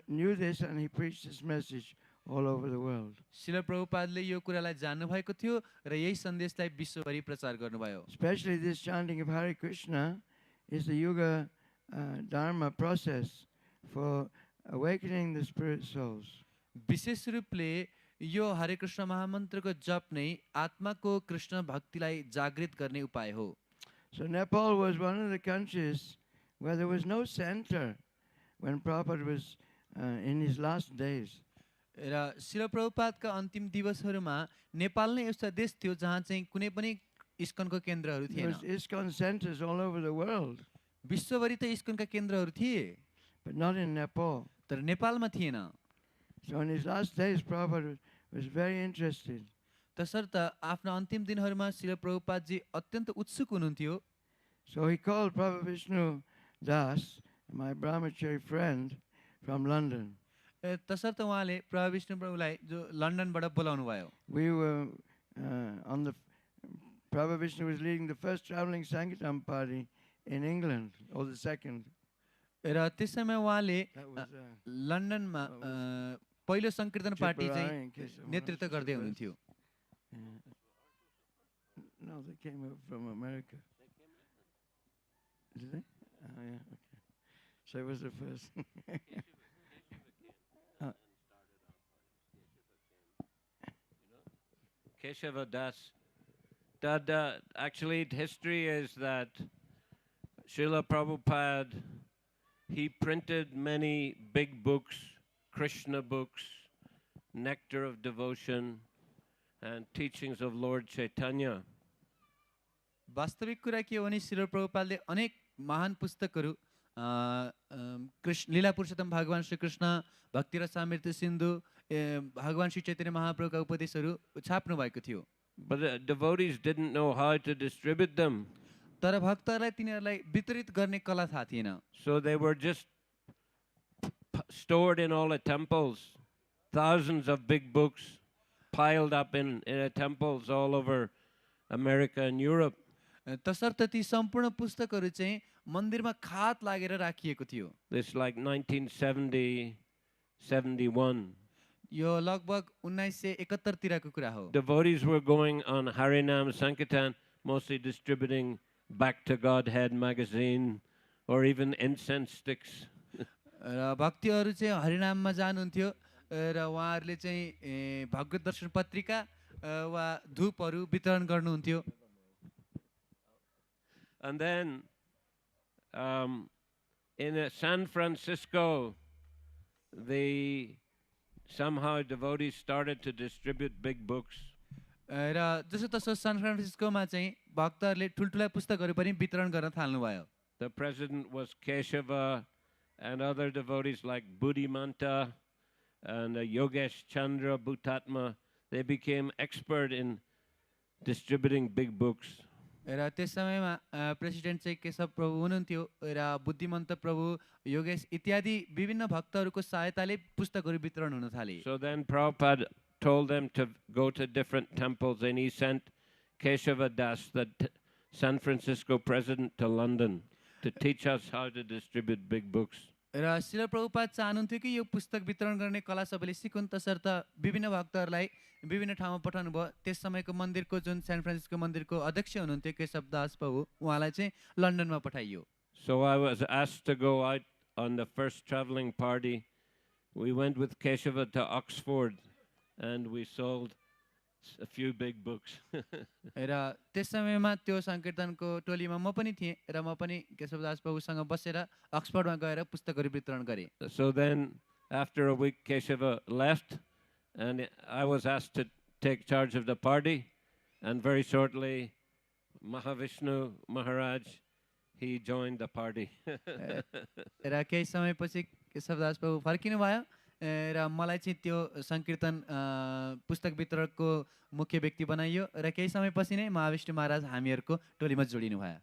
S5: knew this and he preached this message all over the world.
S4: शिल प्रभुपादले यो कुरालाई जान्नु भएको थियो र यही सन्देशलाई विश्वभरि प्रचार गर्नुभयो।
S5: Especially this chanting of Hare Krishna is the Yuga Dharma process for awakening the spirit souls.
S4: विशेष रूपले यो हरे कृष्ण महामन्त्रको जप नै आत्माको कृष्ण भक्तिलाई जागृत गर्ने उपाय हो।
S5: So Nepal was one of the countries where there was no center when Prabhupada was in his last days.
S4: र शिल प्रभुपादका अन्तिम दिवसहरूमा नेपाल नै एउटा देश थियो जहाँ चाहिँ कुनै पनि इस्कनको केन्द्रहरू
S5: There
S4: थिएन।
S5: was ISKCON centers all over the world,
S4: विश्वभरि त इस्कनका केन्द्रहरू थिए,
S5: but not in Nepal.
S4: तर नेपालमा थिएन।
S5: So in his last days, Prabhupada was very interested.
S4: तसर्थ आफ्ना अन्तिम दिनहरूमा शिल प्रभुपादजी अत्यन्त उत्सुक हुनुहुन्थ्यो।
S5: So he called Prabhavishnu Das, my brahmachari friend from London.
S4: तसर्थ उहाँले प्रभविष्णु प्रभुलाई जो लन्डनबाट बोलाउनु भयो।
S5: We were on the Prabhavishnu was leading the first traveling Sankirtan party in England, or the second.
S4: र त्यस समय उहाँले
S5: That was
S4: लन्डनमा पहिलो सङ्कीर्तन पार्टी चाहिँ
S5: Tipperary, in case of
S4: नेतृत्व
S5: one.
S4: गर्दै हुनुहुन्थ्यो।
S5: No, they came over from America. Did they? Oh, yeah, okay. So it was the first.
S3: Keshava Das. That actually, history is that Srila Prabhupada, he printed many big books, Krishna books, Nectar of Devotion, and teachings of Lord Chaitanya.
S4: वास्तविक कुरा के हो भने शिल प्रभुपादले अनेक महान पुस्तकहरू कृष्ण लीला पुरुषोत्तम भगवान श्री कृष्ण भक्ति र सामर्थ्य सिन्धु भगवान श्री चैतन्य महाप्रभुका उपदेशहरू छाप्नु भएको थियो।
S3: But the devotees didn't know how to distribute them.
S4: तर भक्तहरूलाई तिनीहरूलाई वितरित गर्ने कला थाहा थिएन।
S3: So they were just stored in all the temples. Thousands of big books piled up in temples all over America and Europe.
S4: तसर्थ ती सम्पूर्ण पुस्तकहरू चाहिँ मन्दिरमा खात लागेर राखिएको थियो।
S3: This like 1970, 71.
S4: यो लगभग 1971 तिरको कुरा हो।
S3: Devotees were going on Harinam Sankirtan, mostly distributing Back to Godhead magazine or even incense sticks.
S4: र भक्तिहरू चाहिँ हरिनाममा जानुहुन्थ्यो र उहाँहरूले चाहिँ भगवत दर्शन पत्रिका वा धूपहरू वितरण गर्नुहुन्थ्यो।
S3: And then in San Francisco, somehow devotees started to distribute big books.
S4: र जसो तसो सान फ्रान्सिस्कोमा चाहिँ भक्तहरूले ठुल्ठुला पुस्तकहरू पनि वितरण गर्न थाल्नुभयो।
S3: The president was Keshava, and other devotees like Buddhimanta and Yogesh Chandra Bhutatma. They became expert in distributing big books.
S4: र त्यस समयमा प्रेसिडेन्ट चाहिँ केशव प्रभु हुनुहुन्थ्यो र बुद्धिमन्त प्रभु योगेश इत्यादि विभिन्न भक्तहरूको सहायताले पुस्तकहरू वितरण हुन थाले।
S3: So then Prabhupada told them to go to different temples, and he sent Keshava Das, the San Francisco president, to London to teach us how to distribute big books.
S4: र शिल प्रभुपाद चाहनुहुन्थ्यो कि यो पुस्तक वितरण गर्ने कला सबैले सिकुन्, तसर्थ विभिन्न भक्तहरूलाई विभिन्न ठाउँमा पठाउनु भयो। त्यस समयको मन्दिरको जुन सान फ्रान्सिस्को मन्दिरको अध्यक्ष हुनुहुन्थ्यो केशव दास प्रभु, उहाँलाई चाहिँ लन्डनमा पठाइयो।
S3: So I was asked to go out on the first traveling party. We went with Keshava to Oxford, and we sold a few big books.
S4: र त्यस समयमा त्यो सङ्कीर्तनको टोलीमा म पनि थिएँ र म पनि केशव दास प्रभुसँग बसेर अक्सफोर्डमा गएर पुस्तकहरू वितरण गरेँ।
S3: So then, after a week, Keshava left, and I was asked to take charge of the party. And very shortly, Mahavishnu Maharaj, he joined the party.
S4: र केही समयपछि केशवदास प्रभु फर्किनु भयो र मलाई चाहिँ त्यो सङ्कीर्तन पुस्तक वितरकको मुख्य व्यक्ति बनाइयो र केही समयपछि नै महाविष्णु महाराज हामीहरूको टोलीमा जोडिनु भयो।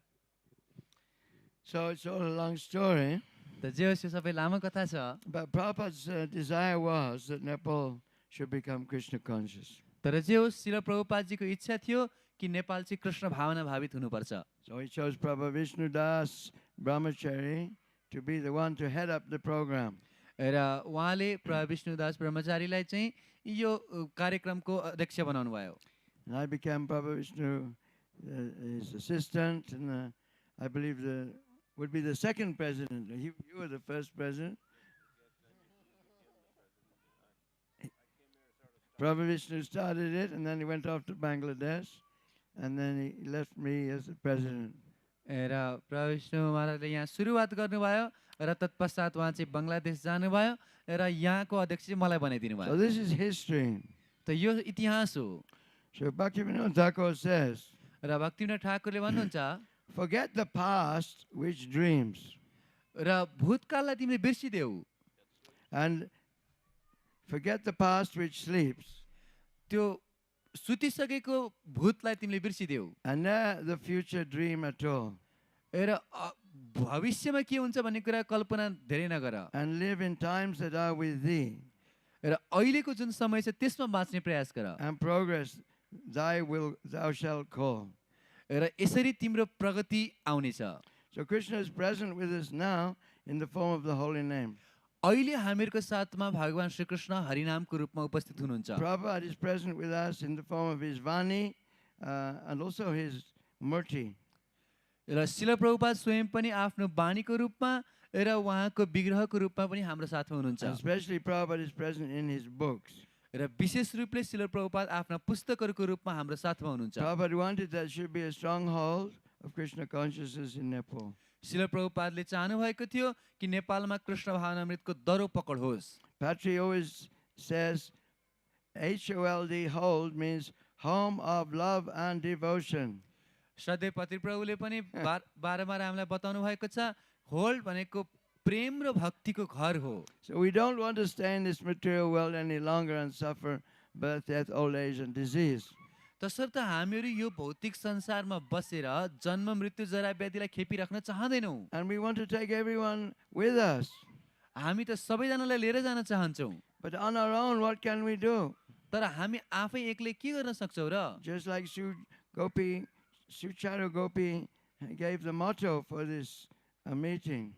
S5: So it's all a long story.
S4: त जे होस् यो सबै लामो कथा छ।
S5: But Prabhupada's desire was that Nepal should become Krishna conscious.
S4: तर जे होस् शिल प्रभुपादजीको इच्छा थियो कि नेपाल चाहिँ कृष्ण भावना भावित हुनुपर्छ।
S5: So he chose Prabhavishnu Das Brahmachari to be the one to head up the program.
S4: र उहाँले प्रभविष्णु दास ब्रह्मचारीलाई चाहिँ यो कार्यक्रमको अध्यक्ष बनाउनु भयो।
S5: And I became Prabhavishnu, his assistant, and I believe would be the second president. You were the first president. Prabhavishnu started it, and then he went off to Bangladesh, and then he left me as the president.
S4: र प्रभविष्णु महाराजले यहाँ सुरुवात गर्नुभयो र तत्पश्चात उहाँ चाहिँ बङ्गलादेश जानुभयो र यहाँको अध्यक्ष चाहिँ मलाई बनाइदिनु भयो।
S5: So this is history.
S4: त यो इतिहास हो।
S5: So Bhakti Thakur says,
S4: र भक्तिविनोद ठाकुरले भन्नुहुन्छ
S5: forget the past which dreams,
S4: र भूतकाललाई तिमीले बिर्सिदेऊ
S5: and forget the past which sleeps,
S4: त्यो सुतिसकेको भूतलाई तिमीले बिर्सिदेऊ
S5: and ne'er the future dream at all,
S4: र भविष्यमा के हुन्छ भन्ने कुरा कल्पना धेरै नगर
S5: and live in times that are with thee,
S4: र अहिलेको जुन समय छ त्यसमा बाँच्ने प्रयास गर
S5: and progress thou shalt call.
S4: र यसरी तिम्रो प्रगति आउनेछ।
S5: So Krishna is present with us now in the form of the holy name.
S4: अहिले हामीहरूको साथमा भगवान श्री कृष्ण हरिनामको रूपमा उपस्थित हुनुहुन्छ।
S5: Prabhupada is present with us in the form of his Vani and also his Murti.
S4: र शिल प्रभुपाद स्वयं पनि आफ्नो वाणीको रूपमा र उहाँको विग्रहको रूपमा पनि हाम्रो साथमा हुनुहुन्छ।
S5: And especially Prabhupada is present in his books.
S4: र विशेष रूपले शिल प्रभुपाद आफ्ना पुस्तकहरूको रूपमा हाम्रो साथमा हुनुहुन्छ।
S5: Prabhupada wanted that should be a stronghold of Krishna consciousness in Nepal.
S4: शिल प्रभुपादले चाहनु भएको थियो कि नेपालमा कृष्ण भावनामृतको दरो पकड होस्।
S5: Patri always says HOLD, hold, means home of love and devotion.
S4: सधैँ पत्री प्रभुले पनि बारम्बार हामीलाई बताउनु भएको छ होल्ड भनेको प्रेम र भक्तिको घर हो।
S5: So we don't want to stay in this material world any longer and suffer birth, death, old age and disease.
S4: तसर्थ हामीहरू यो भौतिक संसारमा बसेर जन्म मृत्यु जरा व्याधिलाई खेपिराख्न चाहँदैनौँ।
S5: And we want to take everyone with us.
S4: हामी त सबैजनालाई लिएर जान चाहन्छौँ।
S5: But on our own, what can we do?
S4: तर हामी आफै एक्लै के गर्न सक्छौँ र?
S5: Just like Sucharu Gopi gave the motto for this meeting.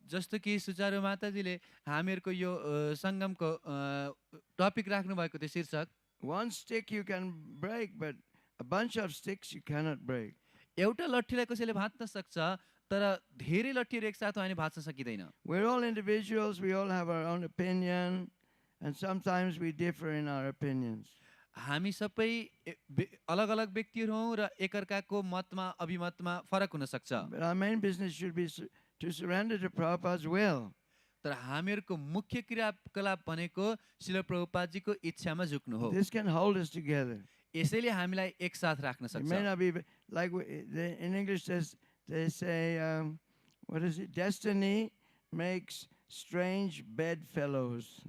S4: जस्तो कि सुचारू माताजीले हामीहरूको यो सङ्गमको टपिक राख्नु भएको थियो शीर्षक
S5: One stick you can break, but a bunch of sticks you cannot break.
S4: एउटा लट्ठीलाई कसैले भाँच्न सक्छ तर धेरै लट्ठीहरू एकसाथ हामी भाँच्न सकिँदैन।
S5: We're all individuals, we all have our own opinion, and sometimes we differ in our opinions.
S4: हामी सबै अलग अलग व्यक्तिहरू हौँ र एकअर्काको मतमा अभिमतमा फरक हुन सक्छ।
S5: But our main business should be to surrender to Prabhupada's will.
S4: तर हामीहरूको मुख्य क्रियाकलाप भनेको शिल प्रभुपादजीको इच्छामा झुक्नु हो।
S5: This can hold us together.
S4: यसैले हामीलाई एकसाथ राख्न
S5: It may
S4: सक्छ।
S5: not be like in English they say, what is it? Destiny makes strange bedfellows.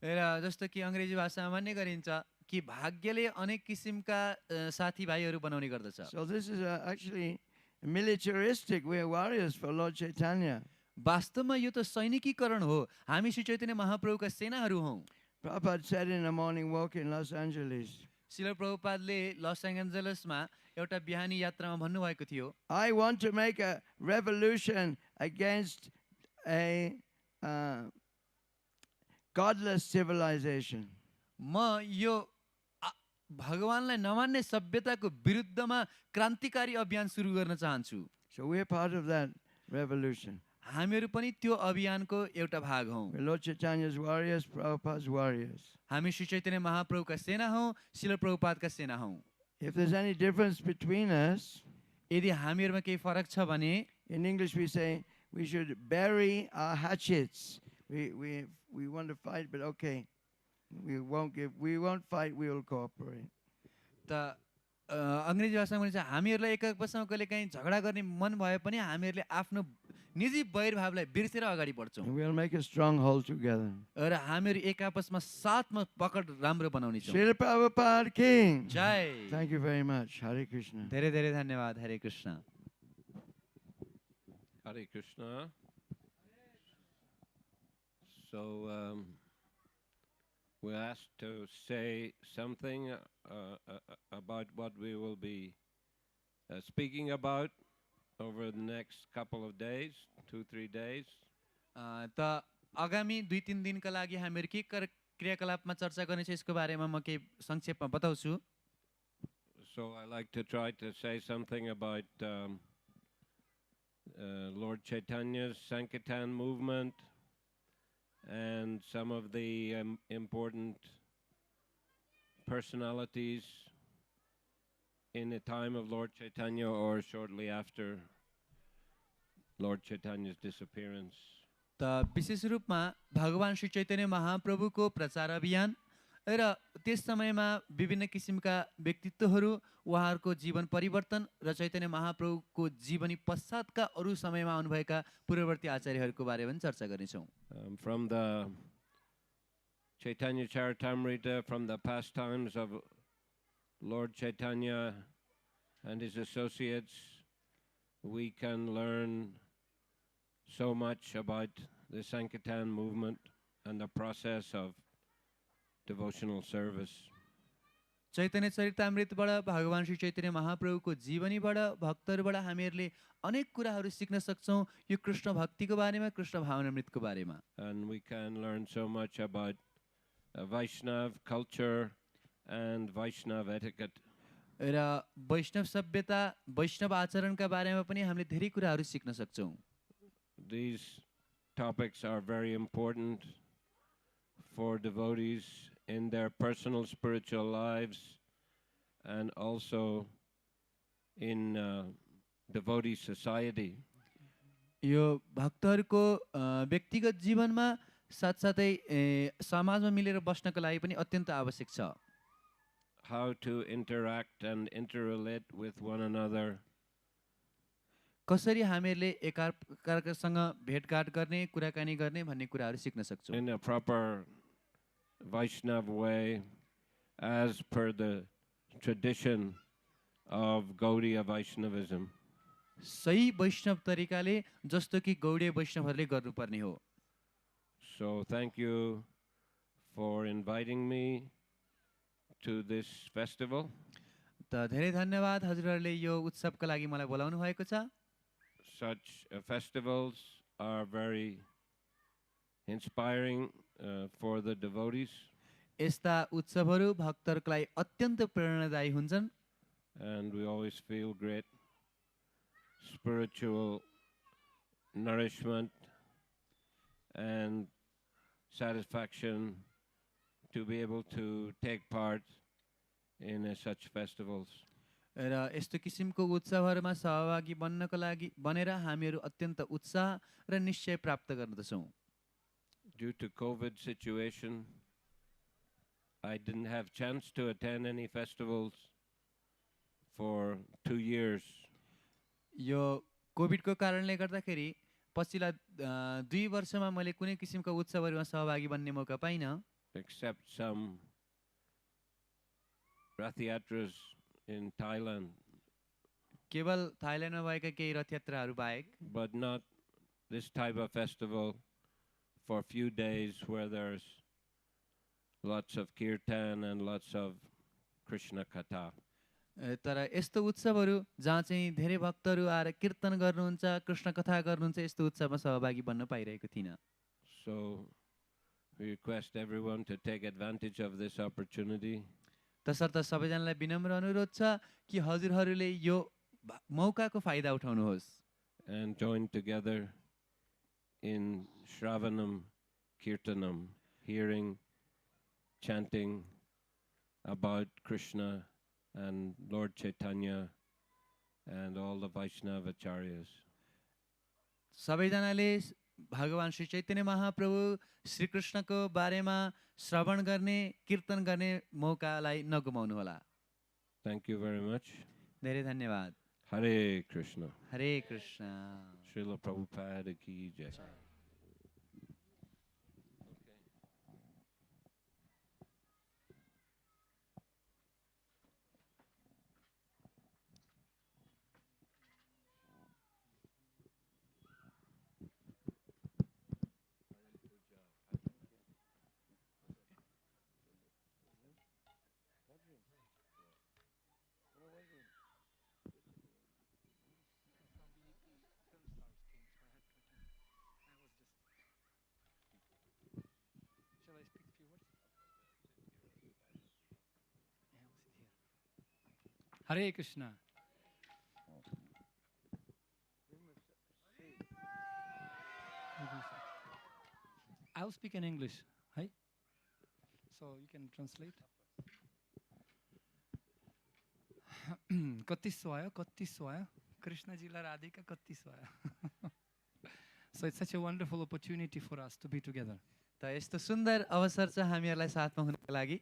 S4: र जस्तो कि अङ्ग्रेजी भाषामा भन्ने गरिन्छ कि भाग्यले अनेक किसिमका साथीभाइहरू बनाउने गर्दछ।
S5: So this is actually militaristic. We're warriors for Lord Chaitanya.
S4: वास्तवमा यो त सैनिकीकरण हो। हामी श्री चैतन्य महाप्रभुका सेनाहरू हौँ।
S5: Prabhupada said in a morning walk in Los Angeles,
S4: शिल प्रभुपादले लस एन्जलसमा एउटा बिहानी यात्रामा भन्नुभएको थियो
S5: I want to make a revolution against a godless civilization.
S4: म यो भगवानलाई नमान्ने सभ्यताको विरुद्धमा क्रान्तिकारी अभियान सुरु गर्न चाहन्छु।
S5: So we're part of that revolution.
S4: हामीहरू पनि त्यो अभियानको एउटा भाग हौँ।
S5: We're Lord Chaitanya's warriors, Prabhupada's warriors.
S4: हामी श्री चैतन्य महाप्रभुका सेना हौँ, शिल प्रभुपादका सेना हौँ।
S5: If there's any difference between us,
S4: यदि हामीहरूमा केही फरक छ भने
S5: in English we say we should bury our hatchets. We want to fight, but okay, we won't fight. We will cooperate.
S4: त अङ्ग्रेजी भाषामा भनिन्छ हामीहरूलाई एक आपसमा कहिले काहीँ झगडा गर्ने मन भए पनि हामीहरूले आफ्नो निजी वैरभावलाई बिर्सेर अगाडि बढ्छौँ
S5: And we'll make a stronghold together.
S4: र हामीहरू एक आपसमा साथमा पकड राम्रो बनाउने छौँ
S5: Srila Prabhupada King.
S4: जय
S5: Thank you very much. Hare Krishna.
S4: धेरै धेरै धन्यवाद हरे Krishna
S3: Hare Krishna. So we're asked to say something about what we will be speaking about over the next couple of days, 2-3 days.
S4: त आगामी 2-3 दिनका लागि हामीहरू के क्रियाकलापमा चर्चा गर्नेछ यसको बारेमा म केही संक्षेपमा बताउँछु
S3: So I like to try to say something about Lord Chaitanya's Sankirtan movement and some of the important personalities in the time of Lord Chaitanya or shortly after Lord Chaitanya's disappearance.
S4: त विशेष रूपमा भगवान श्री चैतन्य महाप्रभुको प्रचार अभियान र त्यस समयमा विभिन्न किसिमका व्यक्तित्वहरू उहाँहरूको जीवन परिवर्तन र चैतन्य महाप्रभुको जीवनी पश्चातका अरू समयमा आउनुभएका पूर्ववर्ती आचार्यहरूको बारेमा पनि चर्चा गर्नेछौँ
S3: From the Chaitanya Charitamrita, from the pastimes of Lord Chaitanya and his associates, we can learn so much about the Sankirtan movement and the process of devotional service.
S4: चैतन्य चरितामृतबाट भगवान श्री चैतन्य महाप्रभुको जीवनीबाट भक्तहरूबाट हामीहरूले अनेक कुराहरू सिक्न सक्छौँ यो कृष्ण भक्तिको बारेमा कृष्ण भावनामृतको बारेमा
S3: And we can learn so much about Vaishnav culture and Vaishnav etiquette.
S4: र वैष्णव सभ्यता वैष्णव आचरणका बारेमा पनि हामीले धेरै कुराहरू सिक्न सक्छौँ
S3: These topics are very important for devotees in their personal spiritual lives and also in devotee society.
S4: यो भक्तहरूको व्यक्तिगत जीवनमा साथसाथै समाजमा मिलेर बस्नको लागि पनि अत्यन्त आवश्यक छ
S3: How to interact and interrelate with one another.
S4: कसरी हामीहरूले एकाअर्कासँग भेटघाट गर्ने कुराकानी गर्ने भन्ने कुराहरू सिक्न सक्छौँ
S3: In a proper Vaishnav way as per the tradition of Gaudiya Vaishnavism.
S4: सही वैष्णव तरिकाले जस्तो कि गौडीय वैष्णवहरूले गर्नुपर्ने हो
S3: So thank you for inviting me to this festival.
S4: त धेरै धन्यवाद हजुरहरूले यो उत्सवका लागि मलाई बोलाउनु भएको छ
S3: Such festivals are very inspiring for the devotees,
S4: यस्ता उत्सवहरू भक्तहरूको लागि अत्यन्त प्रेरणादायी हुन्छन्
S3: and we always feel great spiritual nourishment and satisfaction to be able to take part in such festivals.
S4: र यस्तो किसिमको उत्सवहरूमा सहभागी बन्नको लागि बनेर हामीहरू अत्यन्त उत्साह र निश्चय प्राप्त गर्दछौँ
S3: Due to COVID situation, I didn't have chance to attend any festivals for 2 years.
S4: यो कोभिडको कारणले गर्दाखेरि पछिल्ला 2 वर्षमा मैले कुनै किसिमको उत्सवहरूमा सहभागी बन्ने मौका पाइनँ
S3: Except some Rath Yatras in Thailand,
S4: केवल थाइल्यान्डमा भएका केही रथयात्राहरू बाहेक
S3: but not this type of festival for a few days where there's lots of kirtan and lots of Krishna katha.
S4: तर यस्तो उत्सवहरू जहाँ चाहिँ धेरै भक्तहरू आएर कीर्तन गर्नुहुन्छ कृष्ण कथा गर्नुहुन्छ यस्तो उत्सवमा सहभागी बन्न पाइरहेको थिइनँ
S3: So we request everyone to take advantage of this opportunity
S4: तसर्थ सबैजनालाई विनम्र अनुरोध छ कि हजुरहरूले यो मौकाको फाइदा उठाउनुहोस्
S3: and join together in Shravanam Kirtanam, hearing, chanting about Krishna and Lord Chaitanya and all the Vaishnava acharyas.
S4: सबैजनाले भगवान श्री चैतन्य महाप्रभु श्री कृष्णको बारेमा श्रवण गर्ने कीर्तन गर्ने मौकालाई नगुमाउनु होला
S3: Thank you very much.
S4: धेरै धन्यवाद।
S3: Hare Krishna.
S4: Hare Krishna.
S3: Srila Prabhupada ki jai.
S7: Hare Krishna. I'll speak in English. Hi. So you can translate. कति स्वाय कृष्ण जी राधिका कति स्वाय. So it's such a wonderful opportunity for us to be together.
S4: त यस्तो सुन्दर अवसर छ हामीहरूलाई साथमा हुनको लागि.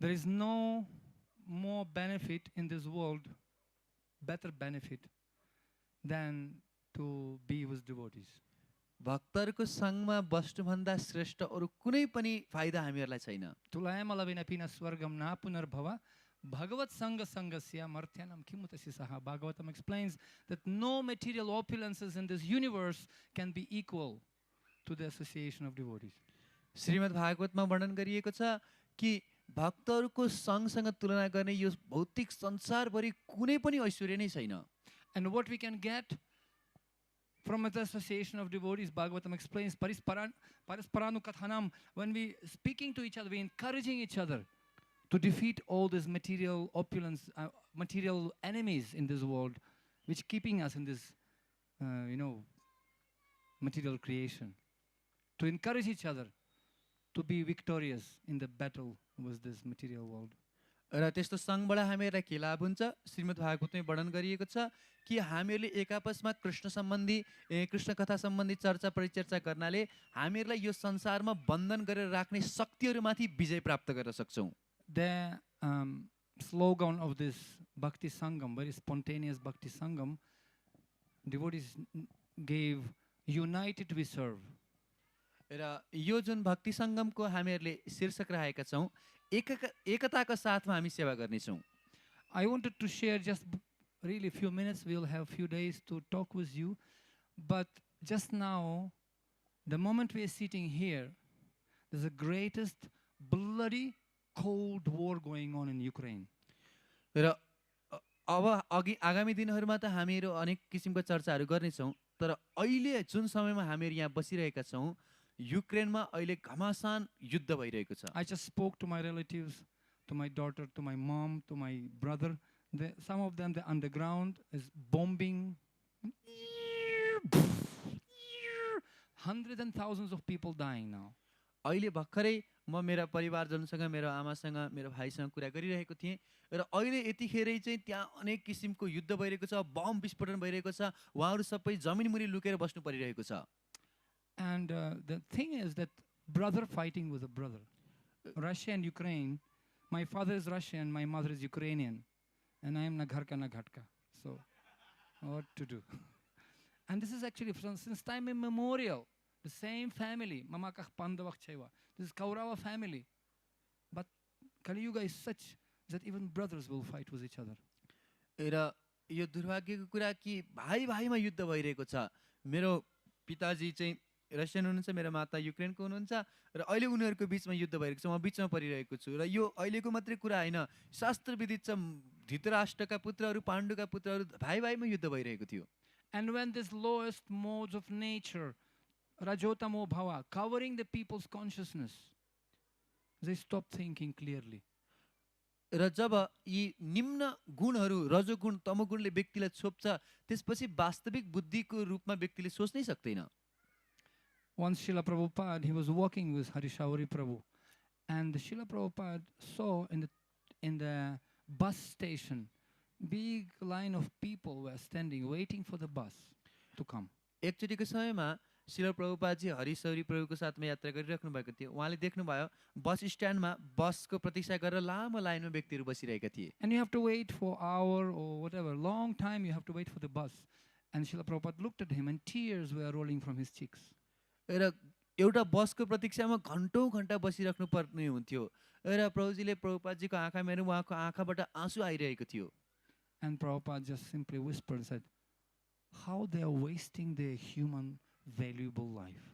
S7: There is no more benefit in this world, better benefit, than to be with devotees.
S4: भक्तहरूको सँगमा बस्नुभन्दा श्रेष्ठ अरू कुनै पनि फाइदा हामीहरूलाई छैन.
S7: तुलायमलविन पिन स्वर्गम ना पुनर्भव Bhagavat Sangha Sangasya Martyanam Kimutasi Saha. Bhagavatam explains that no material opulences in this universe can be equal to the association of devotees.
S4: Shrimad भागवतमा वर्णन गरिएको छ कि भक्तहरूको सँगसँग तुलना गर्ने यो भौतिक संसारभरि कुनै पनि ऐश्वर्य नै छैन.
S7: And what we can get from the association of devotees, Bhagavatam explains, Parasparanu Kathanam, when we speaking to each other, we encouraging each other to defeat all these material opulence, material enemies in this world, which keeping us in this, material creation. To encourage each other to be victorious in the battle with this material world.
S4: र त्यस्तो सङ्घबाट हामीहरूलाई के लाभ हुन्छ? श्रीमद् भागवतमै वर्णन गरिएको छ कि हामीहरूले एक आपसमा कृष्ण सम्बन्धी कृष्ण कथा सम्बन्धी चर्चा परिचर्चा गर्नाले हामीहरूलाई यो संसारमा बन्धन गरेर राख्ने शक्तिहरूमाथि विजय प्राप्त गर्न सक्छौँ.
S7: The slogan of this Bhakti Sangam, very spontaneous Bhakti Sangam, devotees gave, united we serve.
S4: र यो जुन भक्ति सङ्गमको हामीहरूले शीर्षक राखेका छौँ, एकताका साथमा हामी सेवा गर्नेछौँ.
S7: I wanted to share just really few minutes. We'll have few days to talk with you. But just now, the moment we are sitting here, there's the greatest bloody cold war going on in Ukraine.
S4: र अब अघि आगामी दिनहरूमा त हामीहरू अनेक किसिमको चर्चाहरू गर्नेछौँ. तर अहिले जुन समयमा हामीहरू यहाँ बसिरहेका छौँ, युक्रेनमा अहिले घमासान युद्ध भइरहेको छ.
S7: I just spoke to my relatives, to my daughter, to my mom, to my brother. Some of them, the underground is bombing. Hundreds and thousands of people dying now.
S4: अहिले भर्खरै म मेरा परिवारजनसँग, मेरो आमासँग, मेरो भाइसँग कुरा गरिरहेको थिएँ र अहिले यतिखेरै चाहिँ त्यहाँ अनेक किसिमको युद्ध भइरहेको छ, बम विस्फोटन भइरहेको छ, उहाँहरू सबै जमिनमुनि लुकेर बस्नु परिरहेको छ.
S7: And the thing is that brother fighting with a brother. Russia and Ukraine, my father is Russian, my mother is Ukrainian, and I am na gharka na ghatka. So, what to do? And this is actually since time immemorial. The same family, Mama Kah Pandavak Cheva. This is Kaurava family. But Kali Yuga is such that even brothers will fight with each other.
S4: र यो दुर्भाग्यको कुरा कि भाइ भाइमा युद्ध भइरहेको छ. मेरो पिताजी चाहिँ Russian हुनुहुन्छ, मेरो माता युक्रेनको हुनुहुन्छ र अहिले उनीहरूको बिचमा युद्ध भइरहेको छ. म बिचमा परिरहेको छु र यो अहिलेको मात्रै कुरा होइन. शास्त्र विदित छ, धृतराष्ट्रका पुत्रहरू, पाण्डुका पुत्रहरू भाइ भाइमा युद्ध भइरहेको थियो.
S7: And when this lowest modes of nature, Rajotamo Bhava, covering the people's consciousness, they stop thinking clearly.
S4: र जब यी निम्न गुणहरू, रजोगुण, तमोगुणले व्यक्तिलाई छोप्छ, त्यसपछि वास्तविक बुद्धिको रूपमा व्यक्तिले सोच्नै सक्दैन.
S7: Once Srila Prabhupada, he was walking with Harishauri Prabhu, and Srila Prabhupada saw in the bus station, big line of people were standing, waiting for the bus to come.
S4: एकचोटिको समयमा शिल प्रभुपादजी हरिशौरी प्रभुको साथमा यात्रा गरिराख्नु भएको थियो। उहाँले देख्नुभयो बस स्ट्यान्डमा बसको प्रतीक्षा गरेर लामो लाइनमा व्यक्तिहरू बसिरहेका थिए।
S7: And you have to wait for hour or whatever, long time you have to wait for the bus. And Srila Prabhupada looked at him and tears were rolling from his cheeks.
S4: र एउटा बसको प्रतीक्षामा घन्टौँ घन्टा बसिराख्नु पर्ने हुन्थ्यो र प्रभुजीले प्रभुपादजीको आँखामा हेर्नु उहाँको आँखाबाट आँसु आइरहेको थियो।
S7: And Prabhupada just simply whispered, said, how they are wasting their human valuable life.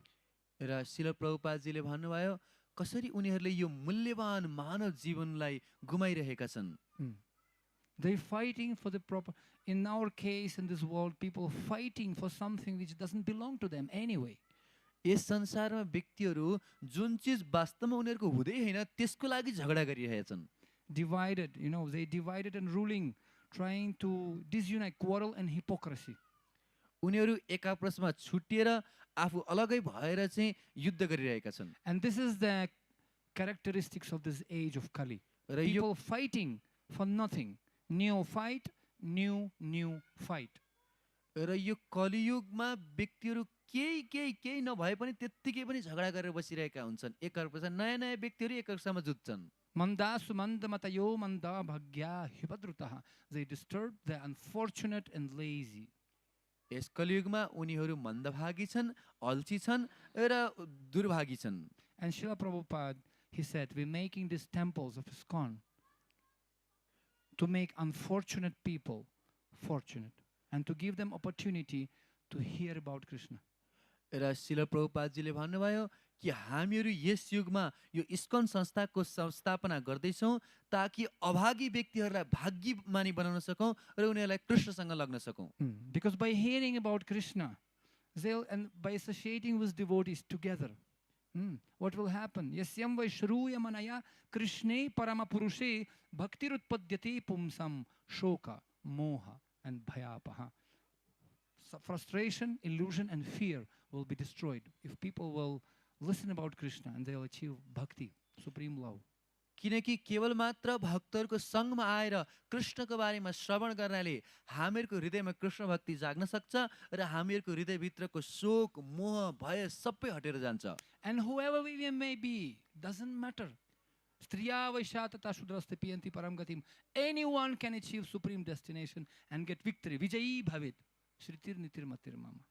S4: र शिल प्रभुपादजीले भन्नुभयो कसरी उनीहरूले यो मूल्यवान मानव जीवनलाई गुमाइरहेका छन्।
S7: They're fighting for the proper, in our case in this world, people fighting for something which doesn't belong to them anyway.
S4: Yes संसारमा व्यक्तिहरू जुन चिज वास्तवमा उनीहरूको हुँदै होइन त्यसको लागि झगडा गरिरहेछन्।
S7: Divided, they divided and ruling, trying to disunite, quarrel and hypocrisy.
S4: उनीहरू एक आपसमा छुटिएर आफू अलगै भएर चाहिँ युद्ध गरिरहेका छन्।
S7: And this is the characteristics of this age of Kali.
S4: Raw yo
S7: People fighting for nothing. New fight, new fight.
S4: र यो कलियुगमा व्यक्तिहरू केही नभए पनि त्यत्तिकै पनि झगडा गरेर बसिरहेका हुन्छन्। एक अर्कासँग नयाँ नयाँ व्यक्तिहरू एक अर्कासँग जुझ्छन्।
S7: Manda sumanda matayo manda bhagya hibadrutaha. They disturb the unfortunate and lazy.
S4: Yes कलियुगमा उनीहरू मन्दभागी छन्, अल्छी छन् र दुर्भागी छन्।
S7: And Srila Prabhupada, he said, we're making these temples of ISKCON to make unfortunate people fortunate and to give them opportunity to hear about Krishna.
S4: र शिल प्रभुपादजीले भन्नुभयो कि हामीहरू यस युगमा यो इस्कन संस्थाको संस्थापना गर्दैछौँ ताकि अभागी व्यक्तिहरूलाई भाग्यमानी बनाउन सकौँ र उनीहरूलाई कृष्णसँग लग्न सकौँ।
S7: Because by hearing about Krishna, and by associating with devotees together, what will happen? Yasyam vaishruya manaya Krishne parama purushe bhaktirutpadyate pumsam shoka, moha and bhayapaha. Frustration, illusion and fear will be destroyed if people will listen about Krishna and they will achieve bhakti, supreme love.
S4: किनकि केवल मात्र भक्तहरूको सङ्गमा आएर कृष्णको बारेमा श्रवण गर्नाले हामीहरूको हृदयमा कृष्ण भक्ति जाग्न सक्छ र हामीहरूको हृदयभित्रको शोक, मोह, भय सबै हटेर जान्छ।
S7: And whoever we may be, doesn't matter. Striya vaishatata shudraste piyanti param gatim. Anyone can achieve supreme destination and get victory. Vijayi bhavit. Shritir nitir matir mama.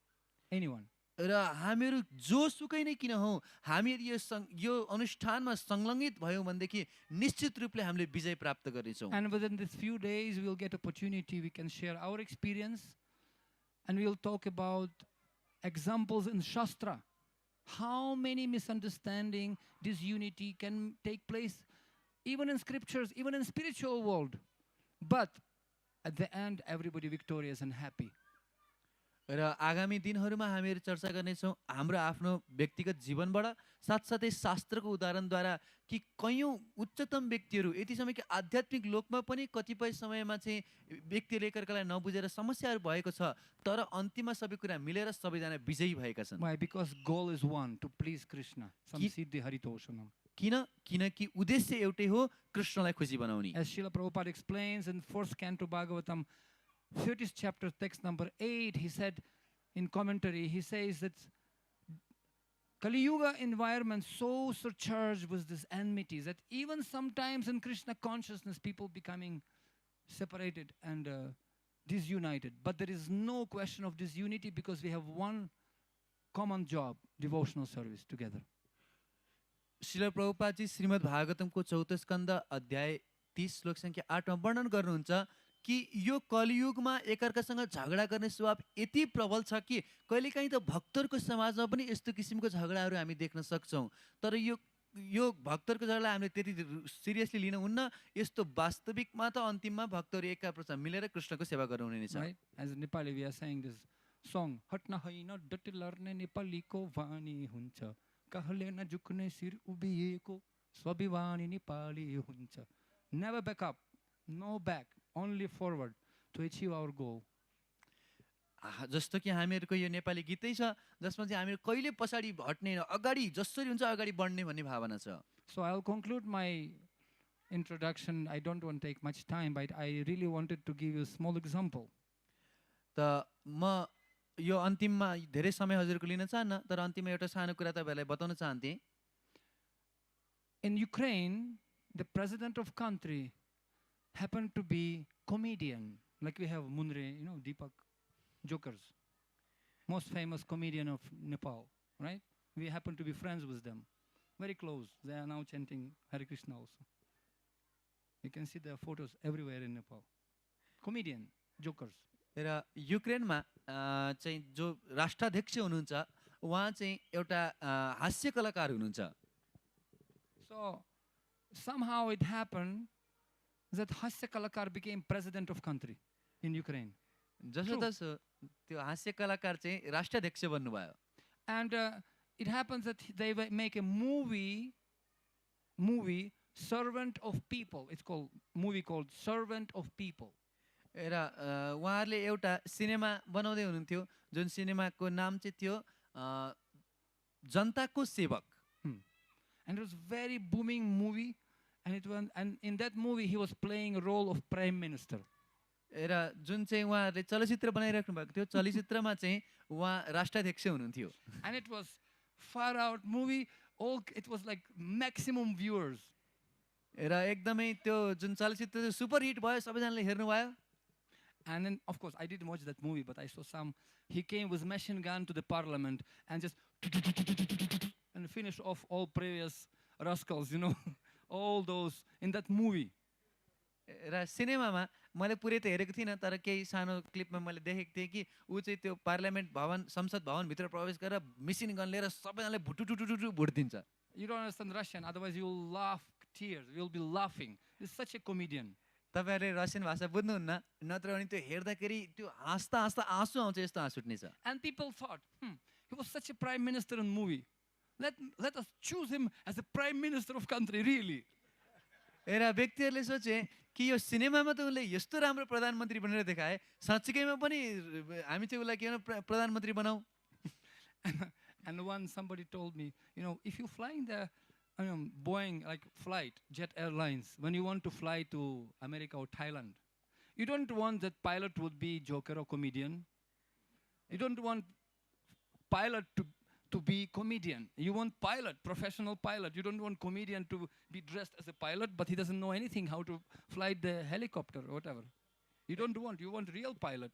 S7: Anyone.
S4: र हामीहरू जोसुकै नै किन हौँ हामीहरू यो अनुष्ठानमा संलग्नित भयौँ भनेदेखि निश्चित रूपले हामीले विजय प्राप्त गर्नेछौँ।
S7: And within these few days we will get opportunity, we can share our experience and we will talk about examples in Shastra. How many misunderstanding, disunity can take place even in scriptures, even in spiritual world. But at the end everybody victorious and happy.
S4: र आगामी दिनहरूमा हामीहरू चर्चा गर्नेछौँ हाम्रो आफ्नो व्यक्तिगत जीवनबाट साथसाथै शास्त्रको उदाहरणद्वारा कि कयौँ उच्चतम व्यक्तिहरू यति समय कि आध्यात्मिक लोकमा पनि कतिपय समयमा चाहिँ व्यक्तिले एकअर्कालाई नबुझेर समस्याहरू भएको छ तर अन्तिममा सबै कुरा मिलेर सबैजना विजयी भएका छन्।
S7: Why? Because goal is one, to please Krishna. Samsiddhi haritoshanam.
S4: किनकि उद्देश्य एउटै हो कृष्णलाई खुसी बनाउने।
S7: As Srila Prabhupada explains in 4th canto Bhagavatam, 30th chapter, text number 8, he said in commentary, he says that Kali Yuga environment so surcharged with this enmities that even sometimes in Krishna consciousness people becoming separated and disunited. But there is no question of disunity because we have one common job, devotional service together.
S4: Srila प्रभुपादजी Shrimad भागवतमको 4औं Skanda अध्याय 30 श्लोक संख्या 8 मा वर्णन गर्नुहुन्छ कि यो कलियुगमा एकअर्कासँग झगडा गर्ने स्वभाव यति प्रबल छ कि कहिलेकाहीँ त भक्तहरूको समाजमा पनि यस्तो किसिमको झगडाहरू हामी देख्न सक्छौँ। तर यो भक्तहरूको झगडा हामीले त्यति सिरियसली लिन हुन्न। यस्तो वास्तविकमा त अन्तिममा भक्तहरू एक आपसमा मिलेर कृष्णको सेवा गर्नुहुने छ।
S7: Right? As in Nepali we are saying this song, हट्न हैन डटी लड्ने नेपालीको वाणी हुन्छ, कहले न झुक्ने शिर उभिएको स्वाभिमानी नेपाली हुन्छ. Never back up, no back, only forward to achieve our goal.
S4: जस्तो कि हामीहरूको यो नेपाली गीतै छ जसमा चाहिँ हामीहरू कहिले पछाडी हट्ने अगाडि जसरी हुन्छ अगाडि बढ्ने भन्ने भावना छ।
S7: So I'll conclude my introduction. I don't want to take much time, but I really wanted to give you a small example.
S4: त म यो अन्तिममा धेरै समय हजुरको लिन चाहन्न, तर अन्तिममा एउटा सानो कुरा तपाईँहरूलाई बताउन चाहन्थे।
S7: In Ukraine, the president of country happened to be comedian, like we have Munre, Deepak, jokers, most famous comedian of Nepal, right? We happen to be friends with them, very close. They are now chanting Hare Krishna also. You can see their photos everywhere in Nepal. Comedian, jokers.
S4: र युक्रेनमा चाहिँ जो राष्ट्राध्यक्ष हुनुहुन्छ उहाँ चाहिँ एउटा हास्य कलाकार हुनुहुन्छ।
S7: So somehow it happened that Hasya Kalakar became president of country in Ukraine.
S4: जसोतसो त्यो हास्य कलाकार चाहिँ राष्ट्राध्यक्ष बन्नुभयो।
S7: And it happens that they make a movie, Servant of People. It's called movie called Servant of People.
S4: र उहाँहरूले एउटा cinema बनाउँदै हुनुहुन्थ्यो जुन सिनेमाको नाम चाहिँ थियो जनताको सेवक।
S7: And it was very booming movie, and in that movie he was playing a role of prime minister.
S4: र जुन चाहिँ उहाँहरूले चलचित्र बनाइराख्नु भएको थियो चलचित्रमा चाहिँ उहाँ राष्ट्राध्यक्ष हुनुहुन्थ्यो।
S7: And it was far out movie, it was like maximum viewers.
S4: र एकदमै त्यो जुन चलचित्र सुपर हिट भयो, सबैजनाले हेर्नुभयो।
S7: And then, of course, I didn't watch that movie, but I saw some. He came with machine gun to the parliament and just and finished off all previous rascals, all those in that movie.
S4: र सिनेमामा मैले पुरै त हेरेको थिइनँ, तर केही सानो क्लिपमा मैले देखेको थिएँ कि ऊ चाहिँ त्यो पार्लियामेन्ट भवन संसद भवनभित्र प्रवेश गरेर मेसिन गन लिएर सबैजनाले भुटुटुटुटु भुटिदिन्छ।
S7: You don't understand Russian, otherwise you will laugh tears. You will be laughing. He's such a comedian.
S4: तपाईहरुले रसियन भाषा बुझ्नुहुन्न, नत्र भने त्यो हेर्दाखेरि त्यो हाँस्दा हाँस्दा आँसु आउँछ, यस्तो हाँस उठ्ने छ।
S7: And people thought, he was such a prime minister in movie. Let us choose him as the prime minister of country, really.
S4: र व्यक्तिहरूले सोचे कि यो सिनेमामा त उनले यस्तो राम्रो प्रधानमन्त्री बनेर देखाए, साँच्चैमा पनि हामी चाहिँ उलाई किन प्रधानमन्त्री बनाऊ।
S7: And once somebody told me, if you flying the Boeing like flight, jet airlines, when you want to fly to America or Thailand, you don't want that pilot would be joker or comedian. You don't want pilot to be comedian. You want pilot, professional pilot. You don't want comedian to be dressed as a pilot, but he doesn't know anything how to fly the helicopter or whatever. You want real pilot.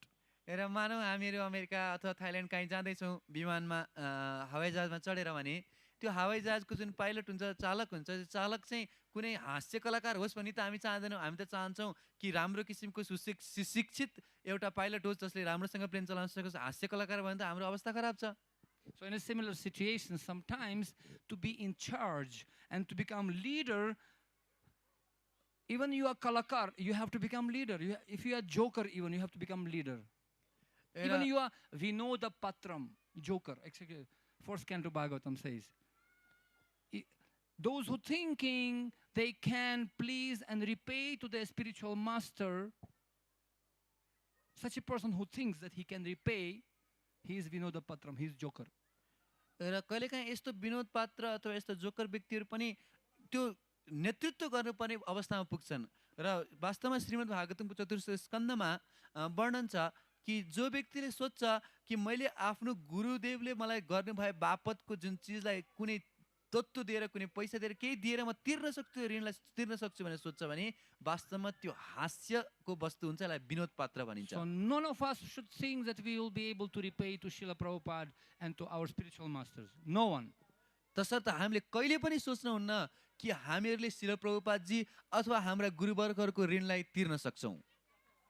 S4: र मानौ हामीहरू America अथवा Thailand कहीँ जाँदैछौँ विमानमा हवाईजहाजमा चढेर भने त्यो हवाईजहाजको जुन pilot हुन्छ, चालक हुन्छ, त्यो चालक चाहिँ कुनै हास्य कलाकार होस् भन्ने त हामी चाहदैनौँ। हामी त चाहन्छौँ कि राम्रो किसिमको सुशिक्षित एउटा पाइलट होस् जसले राम्रोसँग प्लेन चलाउन सकोस्। हास्य कलाकार भयो भने त हाम्रो अवस्था खराब छ।
S7: So in a similar situation, sometimes to be in charge and to become leader, even you are kalakar, you have to become leader. If you are joker, even you have to become leader. Even you are Vinoda Patram, joker. Actually, first canto Bhagavatam says, those who thinking they can please and repay to their spiritual master, such a person who thinks that he can repay, he is Vinoda Patram, he is joker.
S4: र कहिलेकाहीँ यस्तो विनोद पात्र अथवा यस्तो joker व्यक्तिहरू पनि त्यो नेतृत्व गर्नुपर्ने अवस्थामा पुग्छन्। र वास्तवमा श्रीमद् भागवतमको चतुर्थ स्कन्धमा वर्णन छ कि जो व्यक्तिले सोच्छ कि मैले आफ्नो गुरुदेवले मलाई गर्नुभए बापतको जुन चिजलाई कुनै तत्त्व दिएर कुनै पैसा दिएर केही दिएर म तिर्न सक्छु, ऋणलाई तिर्न सक्छु भनेर सोच्छ भने वास्तवमा त्यो हास्यको वस्तु हुन्छ, यसलाई विनोद पात्र भनिन्छ।
S7: So none of us should think that we will be able to repay to Srila Prabhupada and to our spiritual masters. No one.
S4: तसर्थ हामीले कहिले पनि सोच्नुहुन्न कि हामीहरूले श्रील प्रभुपादजी अथवा हाम्रा गुरुवर्गहरूको ऋणलाई तिर्न सक्छौँ।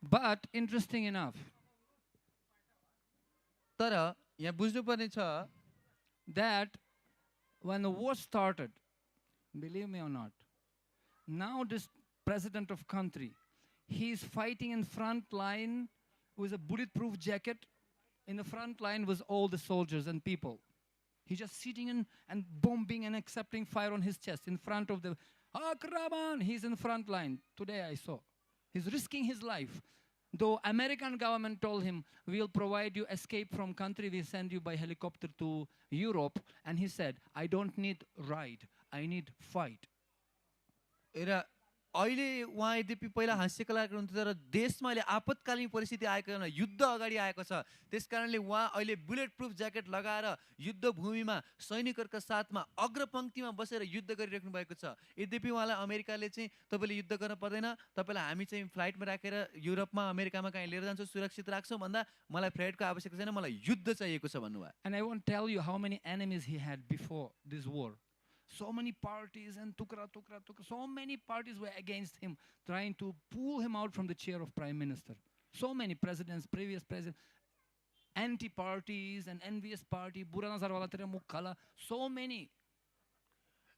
S7: But interesting enough,
S4: तर यहाँ बुझ्नुपर्ने छ
S7: that when the war started, believe me or not, now this president of country, he is fighting in front line with a bulletproof jacket. In the front line was all the soldiers and people. He's just sitting and bombing and accepting fire on his chest in front of the Akraman. He's in front line. Today I saw. He's risking his life. Though American government told him, we'll provide you escape from country, we send you by helicopter to Europe. And he said, I don't need ride, I need fight.
S4: र अहिले उहाँ यद्यपि पहिला हास्य कलाकार हुनुहुन्थ्यो तर देशमा अहिले आपतकालीन परिस्थिति आएको कारण युद्ध अगाडि आएको छ, त्यस कारणले उहाँ अहिले बुलेट प्रुफ ज्याकेट लगाएर युद्ध भूमिमा सैनिकहरूका साथमा अग्रपङ्क्तिमा बसेर युद्ध गरिराख्नु भएको छ। यद्यपि उहाँलाई अमेरिकाले चाहिँ तपाईँले युद्ध गर्न पर्दैन, तपाईँलाई हामी चाहिँ फ्लाइटमा राखेर युरोपमा अमेरिकामा कहीँ लिएर जान्छौँ, सुरक्षित राख्छौँ भन्दा मलाई फ्लाइटको आवश्यकता छैन, मलाई युद्ध चाहिएको छ भन्नुभयो।
S7: And I won't tell you how many enemies he had before this war. So many parties and tukra, so many parties were against him, trying to pull him out from the chair of prime minister. So many presidents, previous presidents, anti-parties and envious party, bura nazar wala tere mukh khala, so many.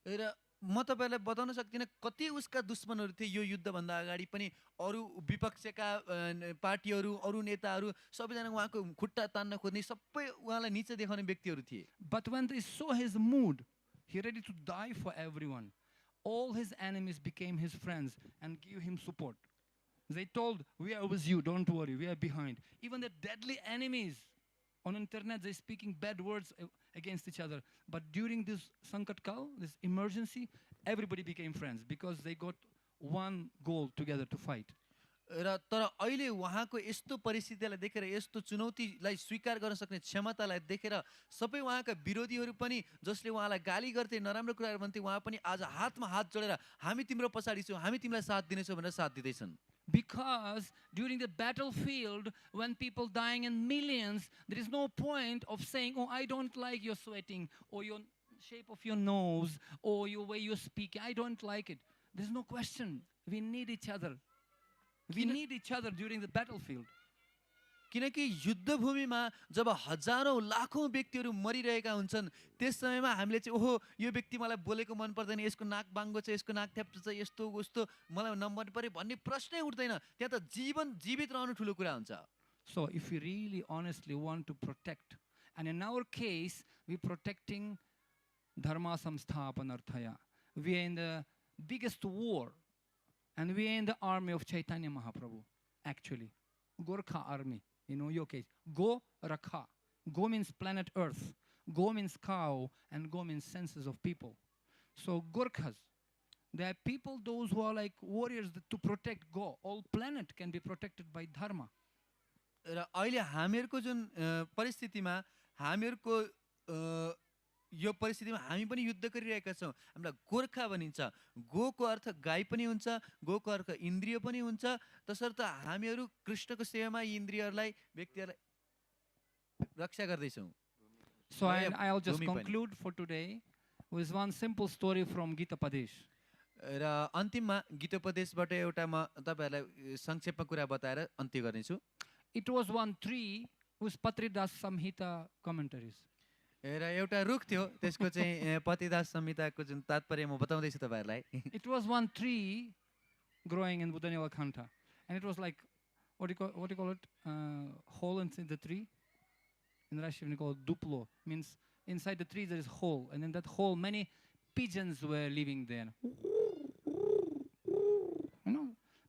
S4: र म तपाईँलाई बताउन सक्दिनँ कति उसका दुश्मनहरू थिए यो युद्धभन्दा अगाडि पनि, अरू विपक्षका पार्टीहरू, अरू नेताहरू सबैजना उहाँको खुट्टा तान्न खोज्ने, सबै उहाँलाई निचे देखाउने व्यक्तिहरू थिए।
S7: But when they saw his mood, he ready to die for everyone, all his enemies became his friends and gave him support. They told, we are with you, don't worry, we are behind. Even the deadly enemies on internet, they speaking bad words against each other. But during this Sankat Kal, this emergency, everybody became friends because they got one goal together to fight.
S4: र तर अहिले उहाँको यस्तो परिस्थितिलाई देखेर, यस्तो चुनौतीलाई स्वीकार गर्न सक्ने क्षमतालाई देखेर सबै उहाँका विरोधीहरू पनि, जसले उहाँलाई गाली गर्थे, नराम्रो कुराहरू भन्थे, उहाँ पनि आज हातमा हात जोडेर हामी तिम्रो पछाडि छौँ, हामी तिमीलाई साथ दिनेछौँ भनेर साथ दिँदैछन्।
S7: Because during the battlefield, when people dying in millions, there is no point of saying, oh, I don't like your sweating, or your shape of your nose, or your way you speak. I don't like it. There's no question. We need each other. We need each other during the battlefield.
S4: किनकि युद्धभूमिमा जब हजारौं लाखौं व्यक्तिहरू मरिरहेका हुन्छन्, त्यस समयमा हामीले चाहिँ ओहो यो व्यक्ति मलाई बोलेको मन पर्दैन, यसको नाक बाङ्गो छ, यसको नाक थ्याप्टो छ, यस्तो उस्तो मलाई नमन पर्यो भन्ने प्रश्नै उठ्दैन। त्यहाँ त जीवित रहनु ठुलो कुरा हुन्छ।
S7: So if we really honestly want to protect, and in our case, we're protecting Dharma Samsthapanarthaya. We are in the biggest war, and we are in the army of Chaitanya Mahaprabhu, actually. Gorkha army, your case. Go Rakha. Go means planet Earth. Go means cow, and go means senses of people. So Gorkhas, they are people, those who are like warriors to protect Go. All planet can be protected by Dharma.
S4: र अहिले हामीहरूको जुन परिस्थितिमा हामीहरूको यो परिस्थितिमा हामी पनि युद्ध गरिरहेका छौँ। हामीलाई गोर्खा भनिन्छ। गोको अर्थ गाई पनि हुन्छ, गोको अर्थ इन्द्रिय पनि हुन्छ। तसर्थ हामीहरू कृष्णको सेवामा यी इन्द्रियहरूलाई व्यक्तिहरूलाई रक्षा गर्दैछौँ।
S7: So I'll just conclude for today with one simple story from Gita Padesh.
S4: र अन्तिममा गीतोपदेशबाट एउटा म तपाईहरुलाई संक्षेपमा कुरा बताएर अन्त्य गर्नेछु।
S7: It was one tree whose Patri Das Samhita commentaries.
S4: र एउटा रुख थियो, त्यसको चाहिँ पतिदास संहिताको जुन तात्पर्य म बताउँदैछु तपाईहरुलाई।
S7: It was one tree growing in Buddhanilakanta, and it was like what do you call it? Hole inside the tree. In Russian we call it duplo. Means inside the tree there is hole, and in that hole many pigeons were living there.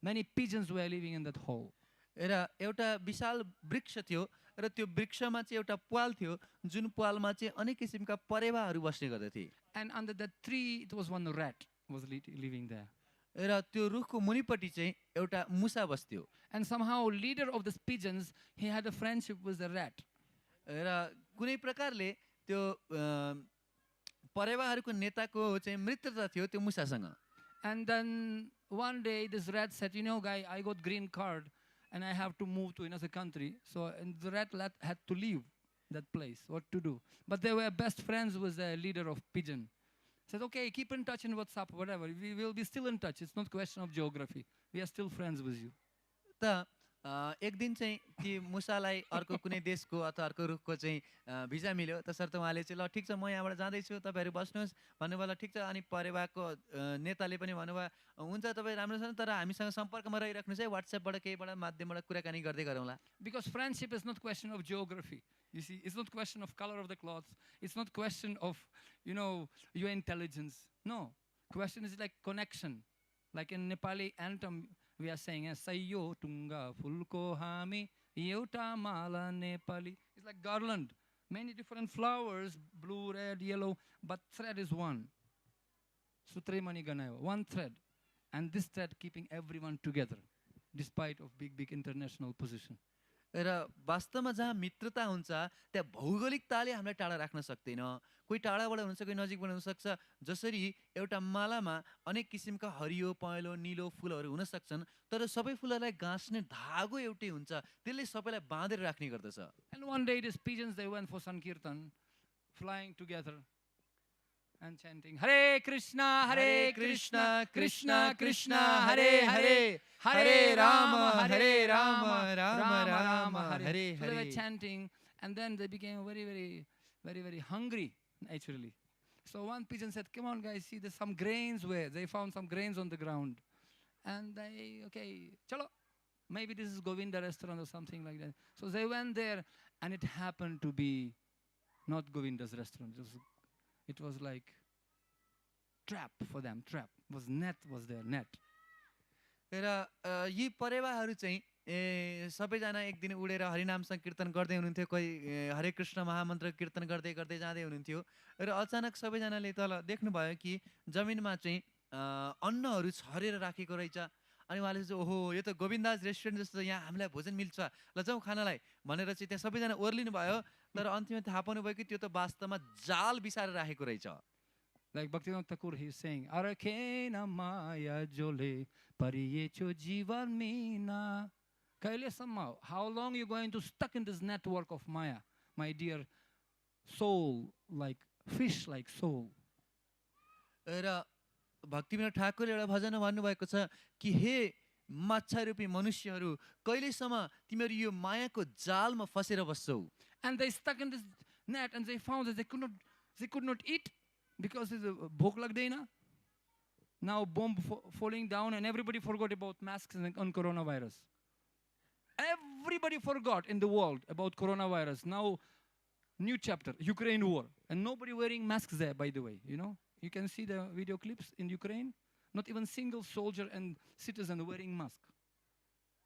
S7: Many pigeons were living in that hole.
S4: र एउटा विशाल वृक्ष थियो र त्यो वृक्षमा चाहिँ एउटा प्वाल थियो, जुन प्वालमा चाहिँ अनेक किसिमका परेवाहरू बस्ने गर्दथे।
S7: And under that tree it was one rat was living there.
S4: र त्यो रुखको मुनिपट्टि चाहिँ एउटा मुसा बस्थ्यो।
S7: And somehow leader of these pigeons, he had a friendship with the rat.
S4: र कुनै प्रकारले त्यो परेवाहरूको नेताको चाहिँ मित्रता थियो त्यो मुसासँग।
S7: And then one day this rat said, guy, I got green card and I have to move to another country. So and the rat had to leave that place. What to do? But they were best friends with the leader of pigeon. Said, okay, keep in touch in WhatsApp, whatever. We will be still in touch. It's not question of geography. We are still friends with you.
S4: त एक दिन चाहिँ ती मुसालाई अर्को कुनै देशको अथवा अर्को रुखको चाहिँ भिजा मिल्यो। तसर्थ उहाँले चाहिँ ल ठिक छ म यहाँबाट जाँदैछु, तपाईँहरू बस्नुहोस् भन्नुभयो। ल ठिक छ। अनि परेवाको नेताले पनि भन्नुभयो हुन्छ तपाईँ राम्रोसँग, तर हामीसँग सम्पर्कमा रहिराख्नुहोस् है, व्हाट्सएपबाट केहीबाट माध्यमबाट कुराकानी गर्दै गरौँला।
S7: Because friendship is not question of geography. You see, it's not question of color of the clothes. It's not question of, your intelligence. No. Question is like connection. Like in Nepali anthem, we are saying, Sayo tunga fulko hami yeuta mala Nepali. It's like garland. Many different flowers, blue, red, yellow, but thread is one. Sutre mani ganayo, one thread. And this started keeping everyone together, despite of big international position.
S4: र वास्तवमा जहाँ मित्रता हुन्छ त्यहाँ भौगोलिकताले हामीलाई टाढा राख्न सक्दैन। कोही टाढाबाट हुनुहुन्छ, कोही नजिकबाट हुनसक्छ। जसरी एउटा मालामा अनेक किसिमका हरियो पहेँलो नीलो फुलहरू हुन सक्छन्, तर सबै फुलहरूलाई गाँस्ने धागो एउटै हुन्छ, त्यसले सबैलाई बाँधेर राख्ने गर्दछ।
S7: And one day these pigeons, they went for Sankirtan, flying together and chanting, Hare Krishna,
S4: Krishna,
S7: Krishna Krishna, Hare Hare, Hare Rama,
S4: Rama,
S7: Rama Rama,
S4: Hare
S7: Hare. So they were
S4: Hare.
S7: chanting, and then they became very hungry, naturally. So one pigeon said, come on guys, see there's some grains where they found some grains on the ground. And they, okay, chalo, maybe this is Govinda restaurant or something like that. So they went there, and it happened to be not Govinda's restaurant. It was like trap for them, trap. Was there, net.
S4: र यी परेवाहरू चाहिँ सबैजना एक दिन उडेर हरिनाम संकीर्तन गर्दै हुनुहुन्थ्यो। कोही हरे कृष्ण महामन्त्र कीर्तन गर्दै गर्दै जाँदै हुनुहुन्थ्यो र अचानक सबैजनाले तल देख्नुभयो कि जमिनमा चाहिँ अन्नहरू छरेर राखेको रहेछ। अनि उहाँले चाहिँ ओहो यो त गोविन्दाज रेस्टुरेन्ट जस्तो यहाँ हामीलाई भोजन मिल्छ, ल जाउँ खानालाई भनेर चाहिँ त्यहाँ सबैजना ओर्लिनु भयो। तर अन्तिममा थाहा पाउनुभयो कि त्यो त वास्तवमा जाल बिसारेर राखेको रहेछ।
S7: Like Bhaktivinoda Thakur, he's saying, Arakena maya jole pariyecho jivan mina. Kailasamma, how long are you going to stuck in this network of maya, my dear soul, like fish like soul?
S4: र भक्तिविनोद ठाकुर एउटा भजन भन्नुभएको छ कि हे माछा रूपी मनुष्यहरू कहिलेसम्म तिमीहरू यो मायाको जालमा फसेर बस्छौ।
S7: And they stuck in this net, and they found that they could not eat because it's bhok lagdeina. Now bomb falling down, and everybody forgot about masks and on coronavirus. Everybody forgot in the world about coronavirus. Now, new chapter, Ukraine war, and nobody wearing masks there, by the way. You know, you can see the video clips in Ukraine. Not even single soldier and citizen wearing mask.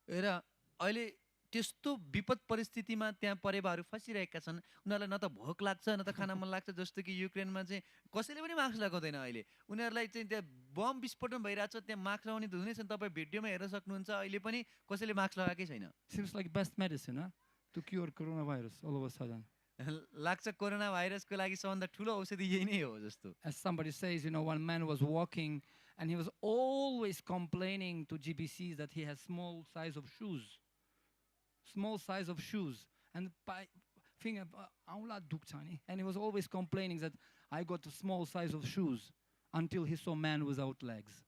S4: र अहिले त्यस्तो विपद परिस्थितिमा त्यहाँ परेवाहरू फसिरहेका छन्। उनीहरूलाई न त भोक लाग्छ न त खाना मन लाग्छ। जस्तो कि युक्रेनमा चाहिँ कसैले पनि मास्क लगाउँदैन अहिले। उनीहरूलाई चाहिँ त्यहाँ बम विस्फोटन भइरहेछ, त्यहाँ मास्क लगाउने हुने छ। तपाईँ भिडियोमा हेर्न सक्नुहुन्छ, अहिले पनि कसैले मास्क लगाएकै छैन।
S7: Seems like best medicine, huh? To cure coronavirus all of a sudden.
S4: लाग्छ कोरोना भाइरसको लागि सबभन्दा ठुलो औषधि यही नै हो जस्तो।
S7: As somebody says, you know, one man was walking and he was always complaining to GBCs that he has small size of shoes. Small size of shoes. And he was always complaining that I got a small size of shoes until he saw man without legs.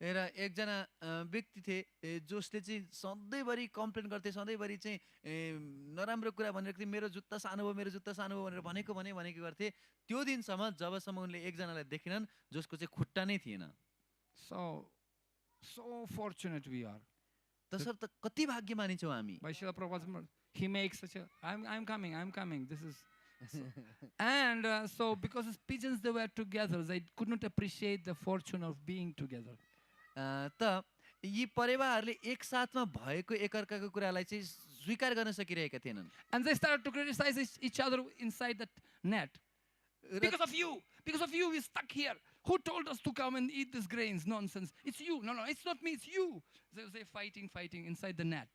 S4: र एकजना व्यक्ति थिए जसले चाहिँ सधैँभरि complain गर्थे, सधैँभरि चाहिँ नराम्रो कुरा भनेर मेरो जुत्ता सानो भयो, मेरो जुत्ता सानो भयो भनेर भनेको गर्थे। त्यो दिनसम्म जबसम्म उनले एकजनालाई देखेनन् जसको चाहिँ खुट्टा नै थिएन।
S7: So fortunate we are.
S4: तसर्थ कति भाग्यमानी छौँ हामी।
S7: By Srila Prabhupada, he makes such a, I'm coming, this is. And so because his pigeons, they were together, they could not appreciate the fortune of being together.
S4: त यी परेवाहरूले एक साथमा भएको एकअर्काको कुरालाई चाहिँ स्वीकार गर्न सकिरहेका थिएनन्।
S7: And they started to criticize each other inside that net. Because of you, we stuck here. Who told us to come and eat these grains? Nonsense. It's you. No, it's not me, it's you. They fighting inside the net.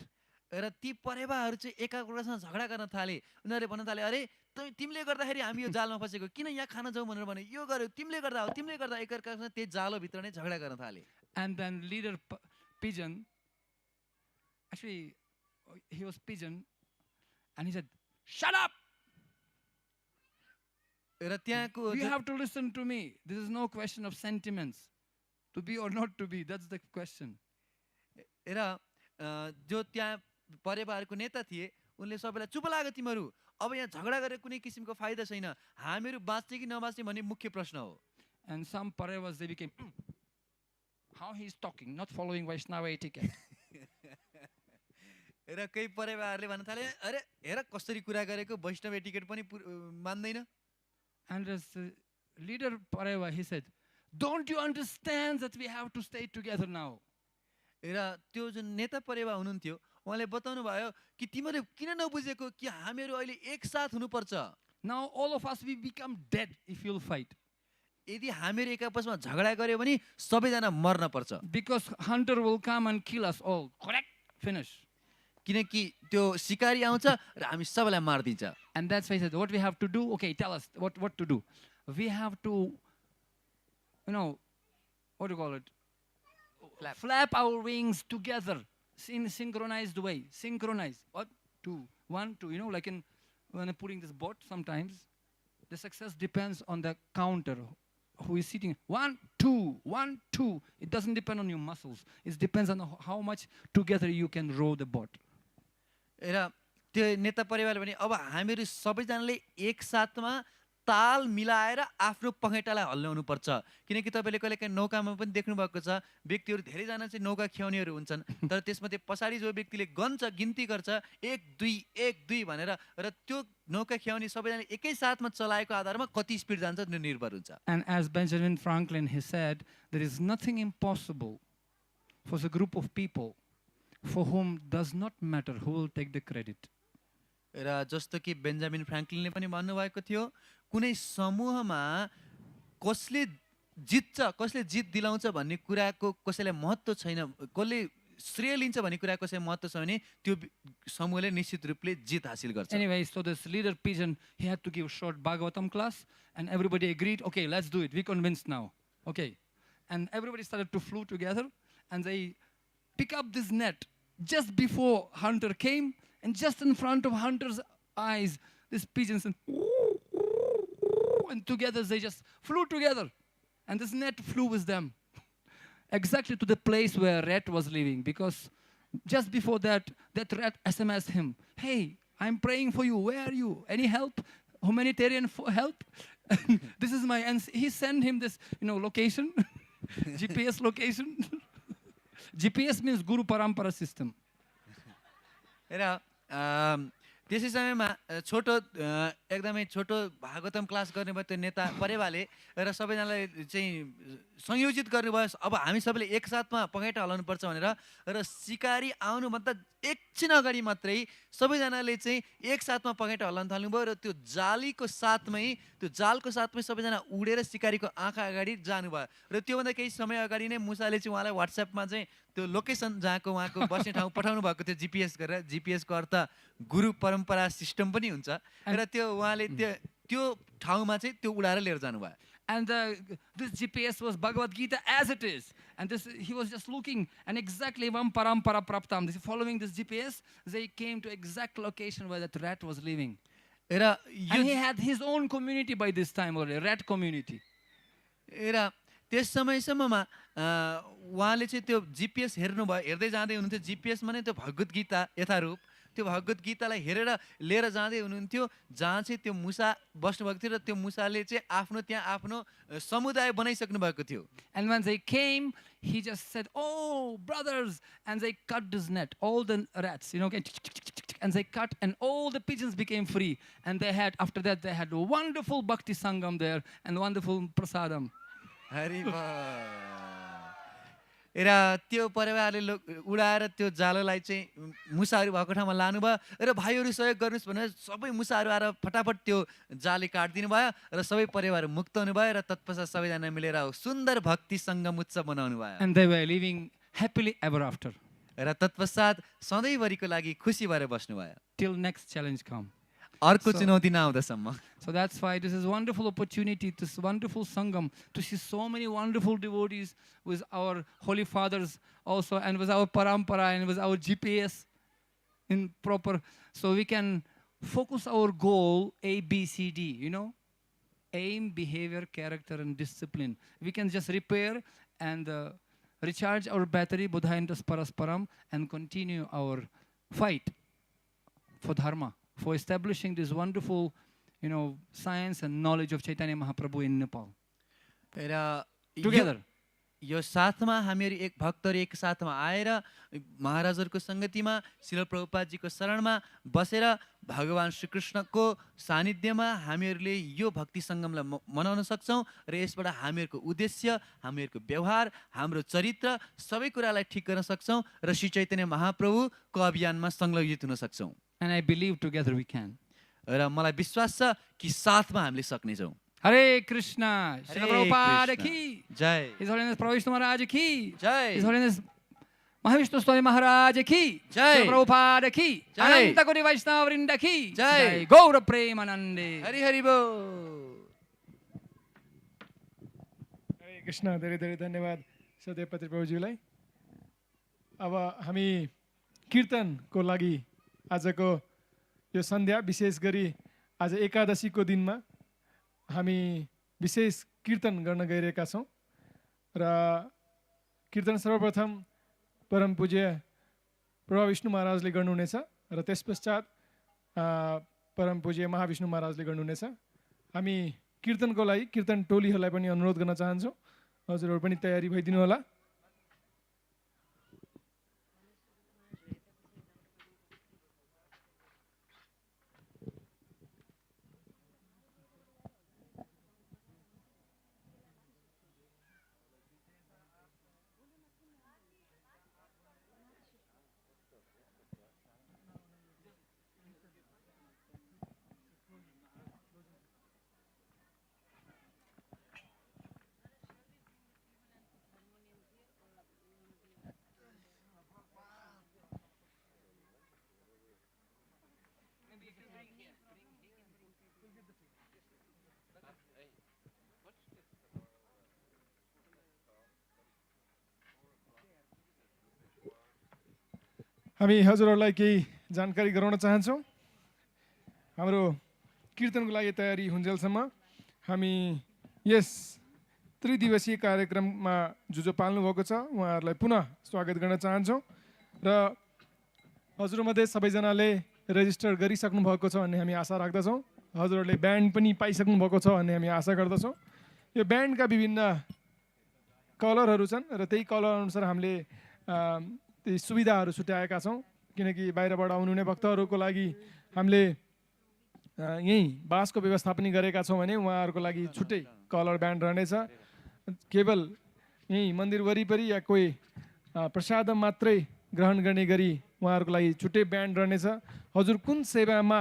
S4: र ती परेवाहरू चाहिँ एकाअर्कासँग झगडा गर्न थाले। उनीहरूले भन्न थाले, अरे तिमीले गर्दाखेरि हामी यो जालमा फसेको, किन यहाँ खान जाउँ भनेर भने, यो गर्यो तिमीले गर्दा एकअर्कासँग त्यही जालोभित्र नै झगडा गर्न थाले।
S7: And then leader pigeon, actually he was pigeon, and he said, shut up!
S4: र त्यहाँको
S7: You have to listen to me. This is no question of sentiments. To be or not to be, that's the question.
S4: र जो त्यहाँ परेवाहरूको नेता थिए उनले सबैलाई चुप लाग तिमीहरू, अब यहाँ झगडा गरेर कुनै किसिमको फाइदा छैन, हामीहरू बाँच्ने कि नबाँच्ने भन्ने मुख्य प्रश्न हो।
S7: And some parevas, they became, how he's talking, not following Vaishnava etiquette.
S4: र केही परेवाहरूले भन्न थाले, अरे हेर कसरी कुरा गरेको, वैष्णव एटिकेट पनि मान्दैन।
S7: And as the leader pareva, he said, don't you understand that we have to stay together now?
S4: र त्यो जुन नेता परेवा हुनुहुन्थ्यो उहाँले बताउनु भयो कि तिमीहरूले किन नबुझेको कि हामीहरू अहिले एक साथ हुनुपर्छ।
S7: Now all of us, we become dead if you'll fight.
S4: यदि हामीहरू एक आपसमा झगडा गर्यो भने सबैजना मर्न पर्छ
S7: Because hunter will come and kill us all. Correct? Finish.
S4: किनकि त्यो शिकारी आउँछ र हामी सबैलाई मार्दिन्छ
S7: And that's why I said, what we have to do? Okay, tell us what to do. We have to, what do you call it? Flap our wings together in synchronized way. Synchronize. What? 2, 1, 2. Like when I'm putting this boat, sometimes the success depends on the counter who is sitting. 1, 2, 1, 2. It doesn't depend on your muscles. It depends on how much together you can row the boat.
S4: र त्यो नेता परिवार भने अब हामीहरू सबैजनाले एक साथमा ताल मिलाएर आफ्नो पखेटालाई हल्लाउनु पर्छ किनकि तपाईले कहिलेकाहीँ नौकामा पनि देख्नु भएको छ व्यक्तिहरू धेरैजना चाहिँ नौका खेवाउनेहरू हुन्छन् तर त्यसमध्ये पछाडि जो व्यक्तिले गन्छ गिन्ती गर्छ 1 2 1 2 भनेर र त्यो नौका खेवाउने सबैजनाले एकै साथमा चलाएको आधारमा कति स्पिड जान्छ त्यो निर्भर हुन्छ
S7: And as Benjamin Franklin he said, there is nothing impossible for the group of people for whom does not matter who will take the credit.
S4: र जस्तो कि बेन्जामिन फ्र्याङ्कलिनले पनि भन्नुभएको थियो कुनै समूहमा कसले जित्छ कसले जित दिलाउँछ भन्ने कुराको कसैलाई महत्त्व छैन कसले श्रेय लिन्छ भन्ने कुरा कसैलाई महत्त्व छ भने त्यो समूहले निश्चित रूपले जित हासिल गर्छ
S7: Anyway, so this leader pigeon, he had to give short Bhagavatam class and everybody agreed, okay, let's do it. We convinced now. Okay. And everybody started to flew together and they pick up this net just before hunter came and just in front of hunter's eyes, this pigeons and together they just flew together and this net flew with them exactly to the place where rat was living because just before that rat SMS'd him, hey, I'm praying for you, where are you, any help, humanitarian help? This is my, and he sent him this location GPS location. GPS means Guru Parampara system.
S4: र त्यसै समयमा छोटो एकदमै छोटो Bhagavatam class गर्ने भयो त्यो नेता परिवारले र सबैजनालाई चाहिँ संयोजित गर्नुभयो अब हामी सबैले एक साथमा पखेटा हल्लाउनु पर्छ भनेर र शिकारी आउनुभन्दा एकछिन अगाडि मात्रै सबैजनाले चाहिँ एक साथमा पखेटा हल्लाउन थाल्नुभयो र त्यो जालीको साथमै सबैजना उडेर शिकारीको आँखा अगाडि जानुभयो र त्योभन्दा केही समय अगाडि नै मुसाले चाहिँ उहाँलाई व्हाट्सएपमा चाहिँ त्यो लोकेसन जहाँको उहाँको बस्ने ठाउँ पठाउनु भएको थियो जिपिएस गरेर जिपिएसको अर्थ गुरु परम्परा सिस्टम पनि हुन्छ र त्यो उहाँले त्यो ठाउँमा चाहिँ त्यो उडाएर लिएर जानुभयो
S7: And this GPS was Bhagavad Gita as it is. And he was just looking and exactly one parampara praptam. Following this GPS, they came to exact location where that rat was living. And he had his own community by this time already, rat community.
S4: र त्यस समयसम्ममा उहाँले चाहिँ त्यो GPS हेर्नुभयो हेर्दै जाँदै हुनुहुन्थ्यो जिपिएसमा नै त्यो भगवत गीता यथारूप त्यो भगवत गीतालाई हेरेर लिएर जाँदै हुनुहुन्थ्यो जहाँ चाहिँ त्यो मुसा बस्नुभएको थियो र त्यो मुसाले चाहिँ त्यहाँ आफ्नो समुदाय बनाइसक्नु भएको थियो
S7: And when they came, he just said, oh, brothers, and they cut this net, all the rats, and they cut and all the pigeons became free. And after that, they had a wonderful Bhakti Sangam there and wonderful prasadam.
S4: र त्यो परिवारले उडाएर त्यो जालोलाई चाहिँ मुसाहरू भएको ठाउँमा लानुभयो र भाइहरू सहयोग गर्नुहोस् भनेर सबै मुसाहरू आएर फटाफट त्यो जाली काटिदिनु भयो र सबै परिवार मुक्त हुनुभयो र तत्पश्चात सबैजना मिलेर सुन्दर भक्ति सङ्गम उत्सव मनाउनु भयो
S7: And they were living happily ever after.
S4: र तत्पश्चात सधैँभरिको लागि खुसी भएर बस्नुभयो
S7: Till next challenge come.
S4: अर्को चुनौती नआउँदासम्म
S7: So that's why this is a wonderful opportunity, this wonderful Sangam, to see so many wonderful devotees with our holy fathers also, and with our parampara, and with our GPS in proper, so we can focus our goal, A, B, C, D, aim, behavior, character, and discipline. We can just repair and recharge our battery, Buddhaintas Parasparam, and continue our fight for Dharma, for establishing this wonderful, science and knowledge of Chaitanya Mahaprabhu in Nepal. Together.
S4: यो साथमा हामीहरू एक भक्तहरू एक साथमा आएर महाराजहरूको सङ्गतिमा श्रील प्रभुपादजीको शरणमा बसेर भगवान श्रीकृष्णको सानिध्यमा हामीहरूले यो भक्ति सङ्गमलाई मनाउन सक्छौँ र यसबाट हामीहरूको उद्देश्य हामीहरूको व्यवहार हाम्रो चरित्र सबै कुरालाई ठिक गर्न सक्छौँ र श्री चैतन्य महाप्रभुको अभियानमा संलग्नित हुन सक्छौँ
S7: And I believe together we can.
S4: र मलाई विश्वास छ कि साथमा हामीले सक्नेछौँ.
S7: Hare Krishna. Srila
S4: Hare
S7: Prabhupada
S4: Krishna.
S7: ki.
S4: Jai.
S7: His Holiness Prabhavishnu Maharaj ki.
S4: Jai.
S7: His Holiness Mahavishnu Swami Maharaj ki.
S4: Jai.
S7: Srila Prabhupada ki.
S4: Jai.
S7: Ananta Koti Vaishnava Vrinda ki.
S4: Jai.
S7: Gaura Premanande.
S4: Hari Hari Bol.
S2: हरे कृष्ण धेरै धेरै धन्यवाद सदैव पत्री प्रभुजीलाई अब हामी कीर्तनको लागि आजको यो सन्ध्या विशेष गरी आज एकादशीको दिनमा हामी विशेष कीर्तन गर्न गइरहेका छौँ र कीर्तन सर्वप्रथम परम पूज्य प्रभाविष्णु महाराजले गर्नुहुनेछ र त्यस पश्चात परम पूज्य महाविष्णु महाराजले गर्नुहुनेछ हामी कीर्तनको लागि कीर्तन टोलीहरूलाई पनि अनुरोध गर्न चाहन्छौँ हजुरहरू पनि तयारी भइदिनु होला हामी हजुरहरूलाई केही जानकारी गराउन चाहन्छौँ हाम्रो कीर्तनको लागि तयारी हुन्जेलसम्म हामी यस त्रिदिवसीय कार्यक्रममा जो पाल्नु भएको छ उहाँहरूलाई पुनः स्वागत गर्न चाहन्छौँ र हजुरमध्ये सबैजनाले रेजिस्टर गरिसक्नु भएको छ भन्ने हामी आशा राख्दछौँ हजुरहरूले ब्यान्ड पनि पाइसक्नु भएको छ भन्ने हामी आशा गर्दछौँ यो ब्यान्डका विभिन्न कलरहरू छन् र त्यही कलर अनुसार हामीले ती सुविधाहरू छुट्याएका छौँ किनकि बाहिरबाट आउनुहुने भक्तहरूको लागि हामीले यहीँ बासको व्यवस्था पनि गरेका छौँ भने उहाँहरूको लागि छुट्टै कलर ब्यान्ड रहनेछ केवल यहीँ मन्दिर वरिपरि या कोही प्रसाद मात्रै ग्रहण गर्ने गरी उहाँहरूको लागि छुट्टै ब्यान्ड रहनेछ हजुर कुन सेवामा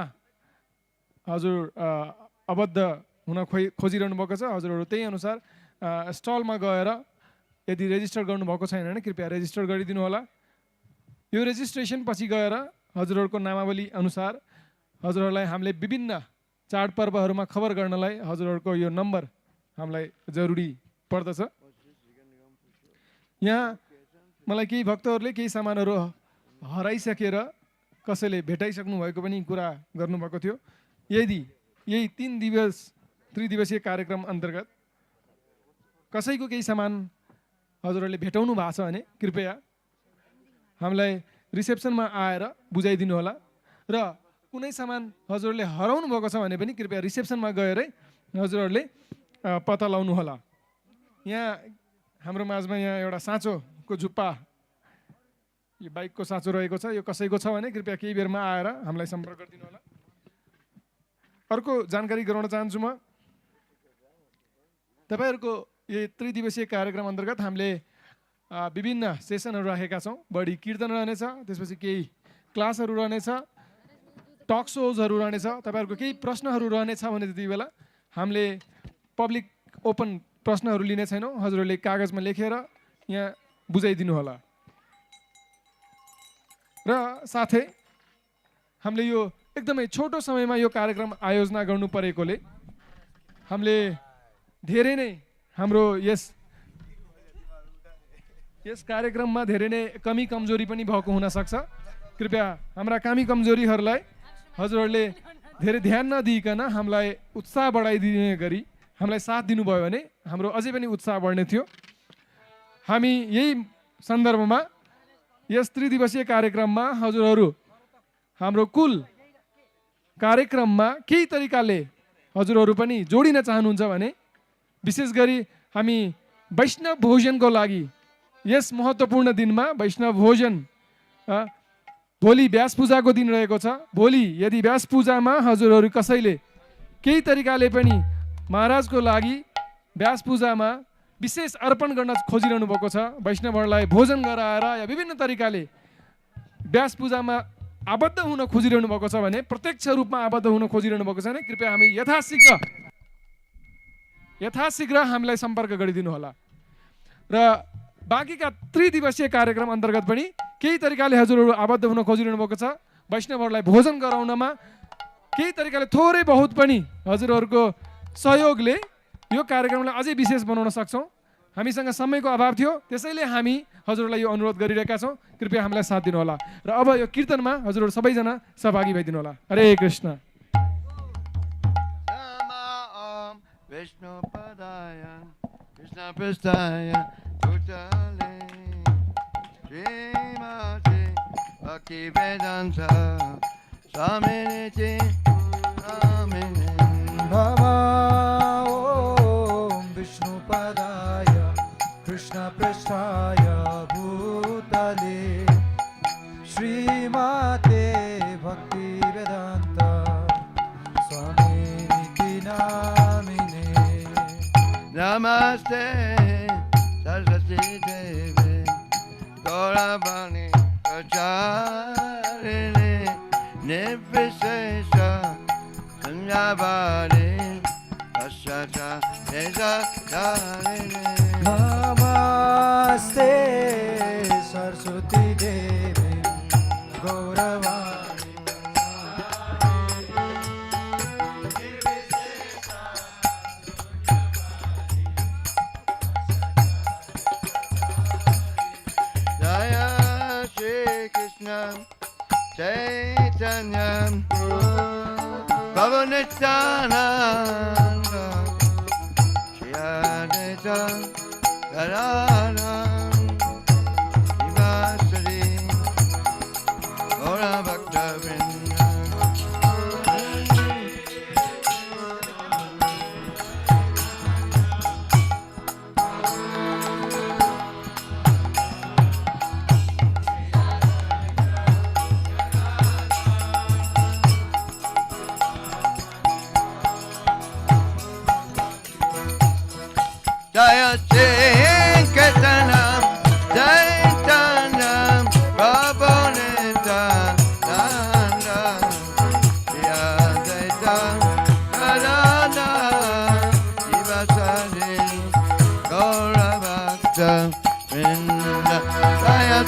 S2: हजुर आबद्ध हुन खोजिरहनु भएको छ हजुरहरू त्यही अनुसार स्टलमा गएर यदि रेजिस्टर गर्नुभएको छैन भने कृपया रेजिस्टर गरिदिनु होला यो रेजिस्ट्रेसन पछि गएर हजुरहरूको नामावली अनुसार हजुरहरूलाई हामीले विभिन्न चाडपर्वहरूमा खबर गर्नलाई हजुरहरूको यो नम्बर हामीलाई जरुरी पर्दछ यहाँ मलाई केही भक्तहरूले केही सामानहरू हराइसकेर कसैले भेटाइसक्नु भएको पनि कुरा गर्नुभएको थियो यदि यही त्रिदिवसीय कार्यक्रम अन्तर्गत कसैको केही सामान हजुरहरूले भेटाउनु भएको छ भने कृपया हामीलाई रिसेप्सनमा आएर बुझाइदिनु होला र कुनै सामान हजुरहरूले हराउनु भएको छ भने पनि कृपया रिसेप्सनमा गएरै हजुरहरूले पत्ता लगाउनु होला यहाँ हाम्रो माझमा यहाँ एउटा साँचोको झुप्पा यो बाइकको साँचो रहेको छ यो कसैको छ भने कृपया केही बेरमा आएर हामीलाई सम्पर्क गरिदिनु होला अर्को जानकारी गराउन चाहन्छु म तपाईँहरूको यो त्रिदिवसीय कार्यक्रम अन्तर्गत हामीले विभिन्न सेसनहरू राखेका छौँ बढी कीर्तन रहनेछ त्यसपछि केही क्लासहरू रहनेछ टक सोजहरू रहनेछ तपाईँहरूको केही प्रश्नहरू रहनेछ भने त्यति बेला हामीले पब्लिक ओपन प्रश्नहरू लिने छैनौँ हजुरहरूले कागजमा लेखेर यहाँ बुझाइदिनु होला र साथै हामीले यो एकदमै छोटो समयमा यो कार्यक्रम आयोजना गर्नु परेकोले हामीले धेरै नै हाम्रो यस कार्यक्रममा धेरै नै कमी कमजोरी पनि भएको हुनसक्छ कृपया हाम्रा कमी कमजोरीहरूलाई हजुरहरूले धेरै ध्यान नदिइकन हामीलाई उत्साह बढाइदिने गरी हामीलाई साथ दिनुभयो भने हाम्रो अझै पनि उत्साह बढ्ने थियो हामी यही सन्दर्भमा यस त्रिदिवसीय कार्यक्रममा हजुरहरू हाम्रो कुल कार्यक्रममा केही तरिकाले हजुरहरू पनि जोडिन चाहनुहुन्छ भने विशेष गरी हामी वैष्णव भोजनको लागि यस महत्त्वपूर्ण दिनमा वैष्णव भोजन भोलि व्यास पूजाको दिन रहेको छ भोलि यदि व्यास पूजामा हजुरहरू कसैले केही तरिकाले पनि महाराजको लागि व्यास पूजामा विशेष अर्पण गर्न खोजिरहनु भएको छ वैष्णवहरूलाई भोजन गराएर या विभिन्न तरिकाले व्यास पूजामा आबद्ध हुन खोजिरहनु भएको छ भने प्रत्यक्ष रूपमा आबद्ध हुन खोजिरहनु भएको छ भने कृपया हामी यथाशीघ्र यथाशीघ्र हामीलाई सम्पर्क गरिदिनु होला। र बाँकीका त्रिदिवसीय कार्यक्रम अन्तर्गत पनि केही तरिकाले हजुरहरू आबद्ध हुन खोजिरहनु भएको छ। वैष्णवहरूलाई भोजन गराउनमा केही तरिकाले थोरै बहुत पनि हजुरहरूको सहयोगले यो कार्यक्रमलाई अझै विशेष बनाउन सक्छौँ। हामीसँग समयको अभाव थियो, त्यसैले हामी हजुरहरूलाई यो अनुरोध गरिरहेका छौँ, कृपया हामीलाई साथ दिनुहोला। र अब यो कीर्तनमा हजुरहरू सबैजना सहभागी भइदिनु होला। हरे Krishna.
S5: Vishnu Padaya, Krishna Prastaya, Bhutale, Srimati, Bhakti Vedanta, Swami Swami.
S8: Bhava Om Vishnu Padaya, Krishna Prastaya, Bhutale, Srimati, Bhakti Vedanta, Swami Namine.
S5: Namaste, Saraswati Devi, Gauravani, Pracharini, Nirvishesha, Sanyavadi, Asata, Nesa, Dharini.
S8: Namaste, Saraswati Devi, Gauravani.
S5: Chaitanya Prabhu Nityananda Shri Advaita Gadadhara Srivasadi Gaura Bhakta Vrinda. Jaya Chinkatanam, Jaitanam, Prabhu Nityananda, Yadaitam, Gadana, Srivasadi, Gaura Bhakta Vrinda. Jaya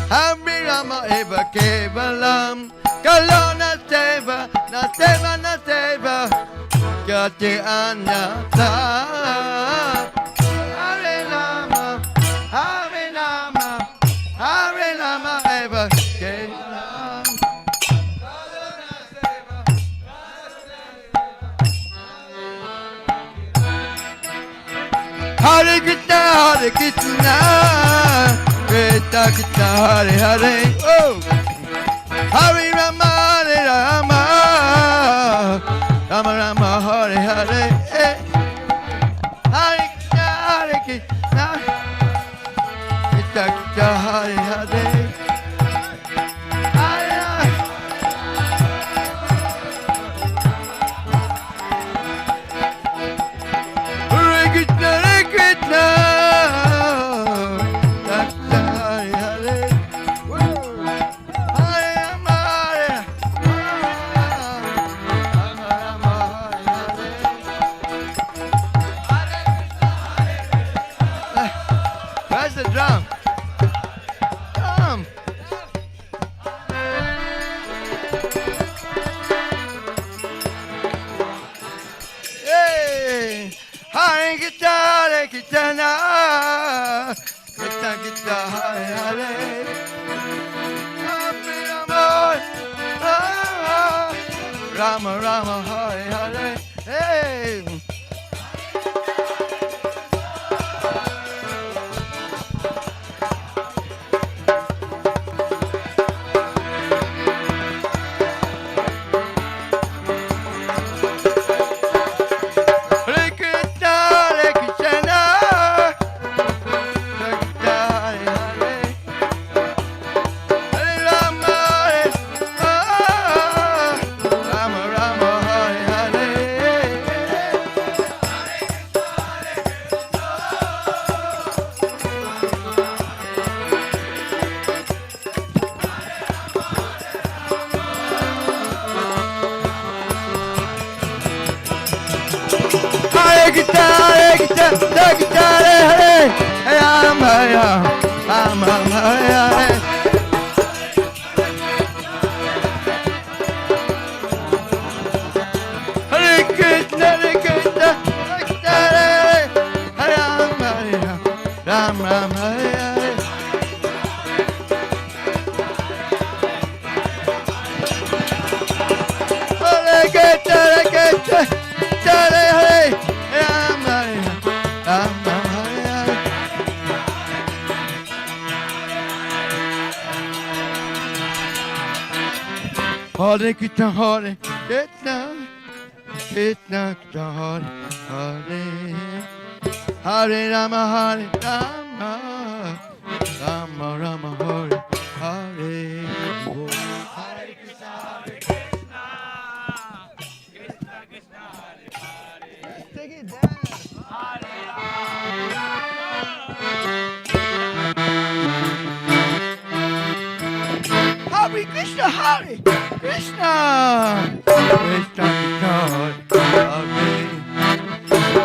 S5: Habrinama eva kevalam kalona seva na seva gati anyata. Harinama eva kevalam Hare Krishna, Hare Krishna, Krishna Krishna, Hare Hare, oh, Hare Rama, Hare Rama, Rama Rama, Hare Hare, eh. Hare Krishna, Hare Krishna, Krishna Krishna, Hare Hare. Where's the drum? Drum! Hey! Hare Krishna, Hare Krishna, Krishna Krishna, Hare Hare. Rama Rama, Hare Hare. Hey! Krishna, Hare Krishna, Hare Krishna, Hare Ram, Hare Ram, Ram Ram, Hare Hare. Hare Krishna, Hare Krishna, Hare Krishna, Hare Ram, Hare Ram, Ram Ram, Hare Hare. Hare Krishna, Hare Krishna, Hare Hare, Ram Hare Ram, Ram Ram, Hare Hare. Hare Krishna, Hare Krishna, Krishna Krishna, Hare Hare, Hare Rama, Hare Rama, Rama Rama, Hare Hare. Hare Krishna, Hare Krishna, Krishna Krishna, Hare Hare. Take it down. Hare Hare Krishna, Hare Krishna, Krishna Krishna, Hare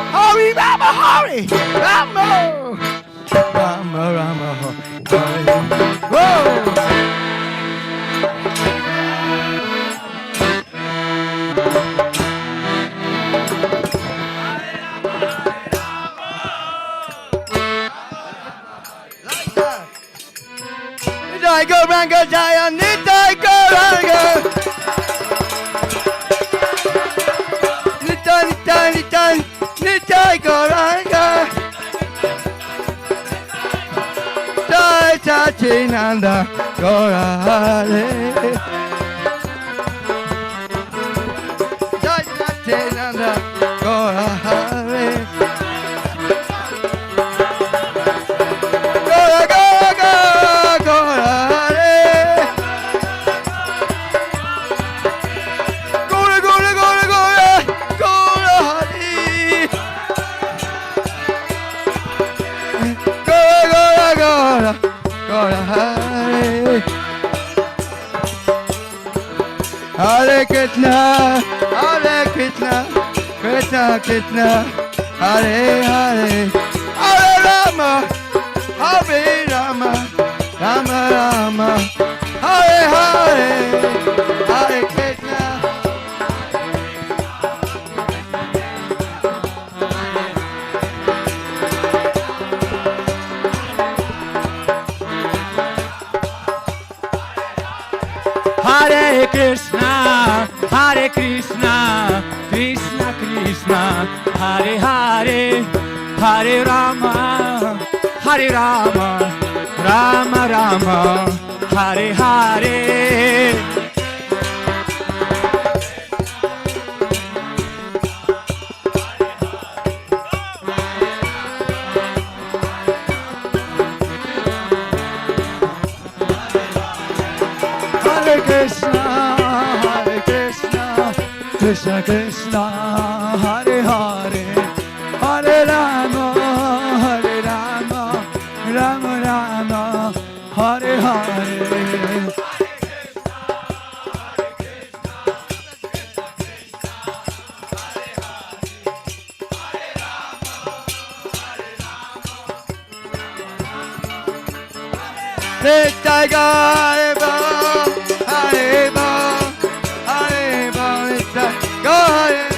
S5: Hare Rama, Hare Rama, Rama Rama, Hare. Whoa! Nitai Gauranga Jaya, Nitai Gauranga. Nitai, Nitai, Nitai, Nitai Gauranga. Jai Sachinanda Gaurale. Jai Sachinanda Gaurale. Hare Krishna, Hare Krishna, Krishna Krishna, Hare Hare, Hare Rama, Hare Rama, Rama Rama, Hare Hare, Hare Krishna.
S8: Hare Krishna, Hare Krishna, Krishna Krishna, Hare Hare, Hare Rama, Hare Rama, Rama Rama, Hare Hare. Hare Krishna, Hare Krishna, Krishna Krishna, Hare Hare, Hare Rama, Hare Rama, Rama Rama, Hare Hare.
S5: Nitai Gauranga, Hare Ram, Hare Ram, Nitai Gauranga.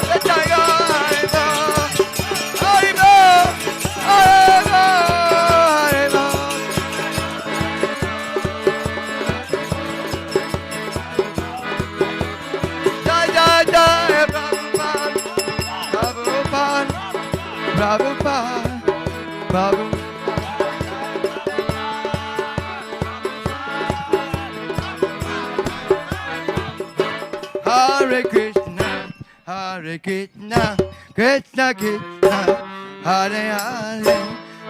S5: Nitai Gauranga, Hare Ram, Hare Ram, Hare Ram. Jai Jai Jai Prabhupada, Prabhupada, Prabhupada. Hare Krishna, Hare Krishna, Krishna Krishna, Hare Hare,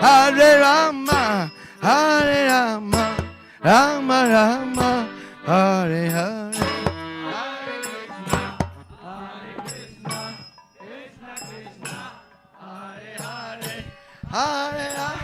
S5: Hare Rama, Hare Rama, Rama Rama, Hare Hare. Hare Hare.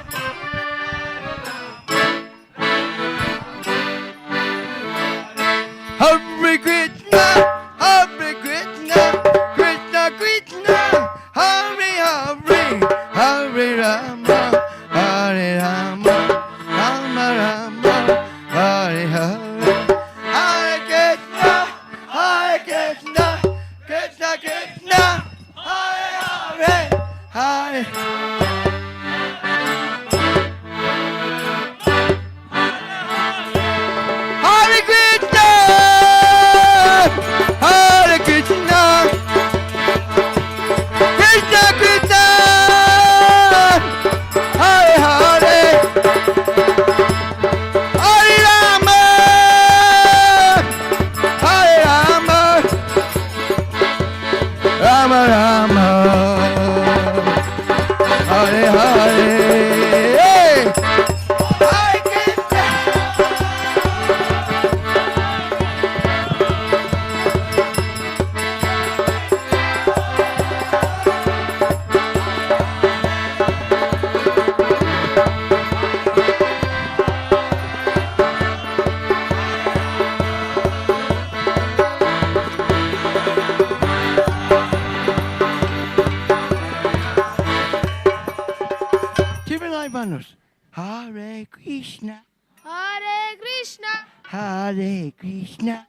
S5: Krishna,
S9: Hare Krishna,
S5: Hare Krishna.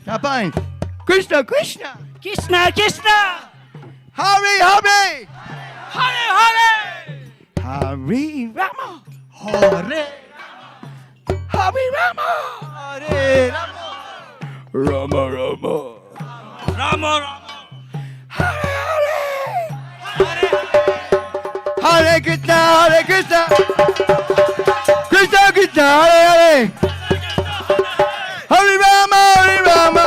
S5: Tapain. Krishna, Krishna,
S8: Krishna, Krishna,
S5: Hare Hare,
S8: Hare Hare,
S5: Hare Rama,
S8: Hare
S5: Hare Rama,
S8: Hare Rama,
S5: Rama Rama,
S8: Rama Rama,
S5: Hare Hare,
S8: Hare
S5: Hare Krishna, Hare Krishna, Krishna Krishna, Hare Hare, Hare Rama, Hare Rama,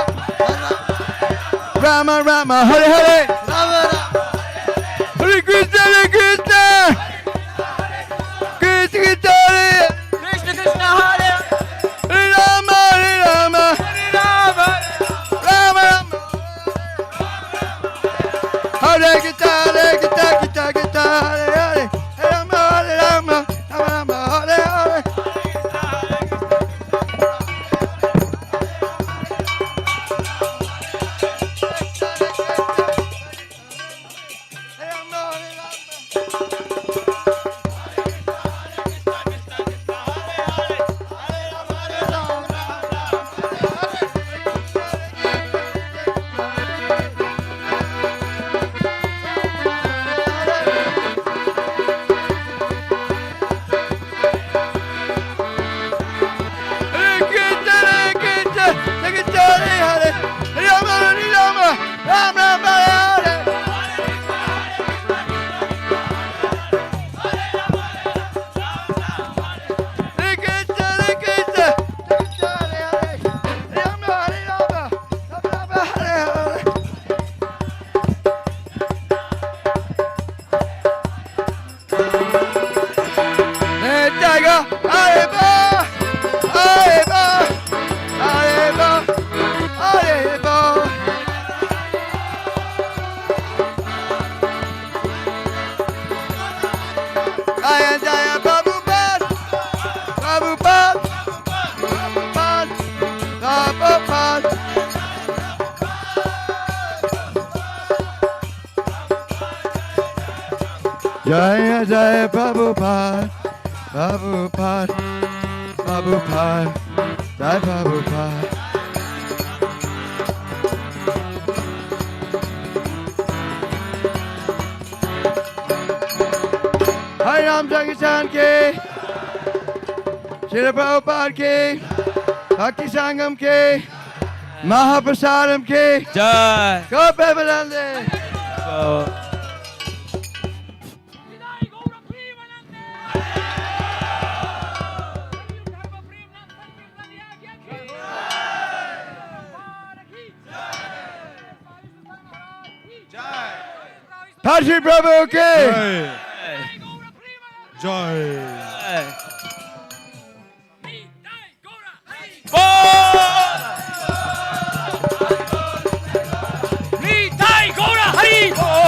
S5: Rama Rama, Hare Hare, Hare Krishna, Hare Krishna, Krishna Krishna, Hare
S8: Krishna, Krishna, Hare
S5: Hare Rama, Hare Rama,
S8: Rama,
S5: Rama Rama, Hare Krishna, Hare Krishna, Krishna Krishna, Hare Hare, Hare Rama, Hare Rama, Rama Rama, Hare Hare. Jaya Jaya Prabhupada, Prabhupada, Prabhupada, Jai Prabhupada. Hari Ram Sankirtan ke, Srila Prabhupada ke, Bhakti Sangam ke, Mahaprasadam ke,
S8: Jai.
S5: Go Premanande. Patri Prabhu ke.
S8: Jai. Hari Bol,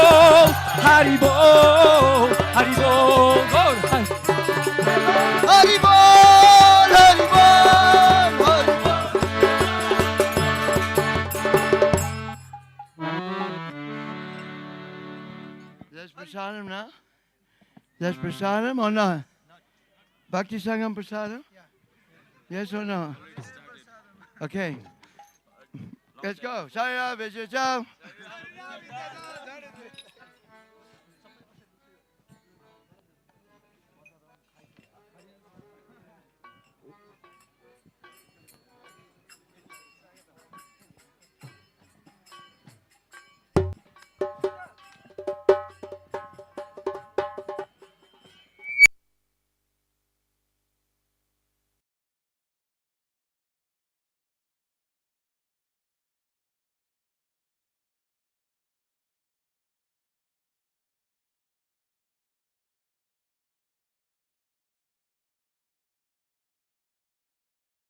S8: Hari Bol,
S5: Hari Bol, Hari Bol, Hari Bol. There's prasadam now? There's prasadam or not? Bhakti Sangam prasadam? Yes or no? Okay. Let's go. Sarya Vijayam.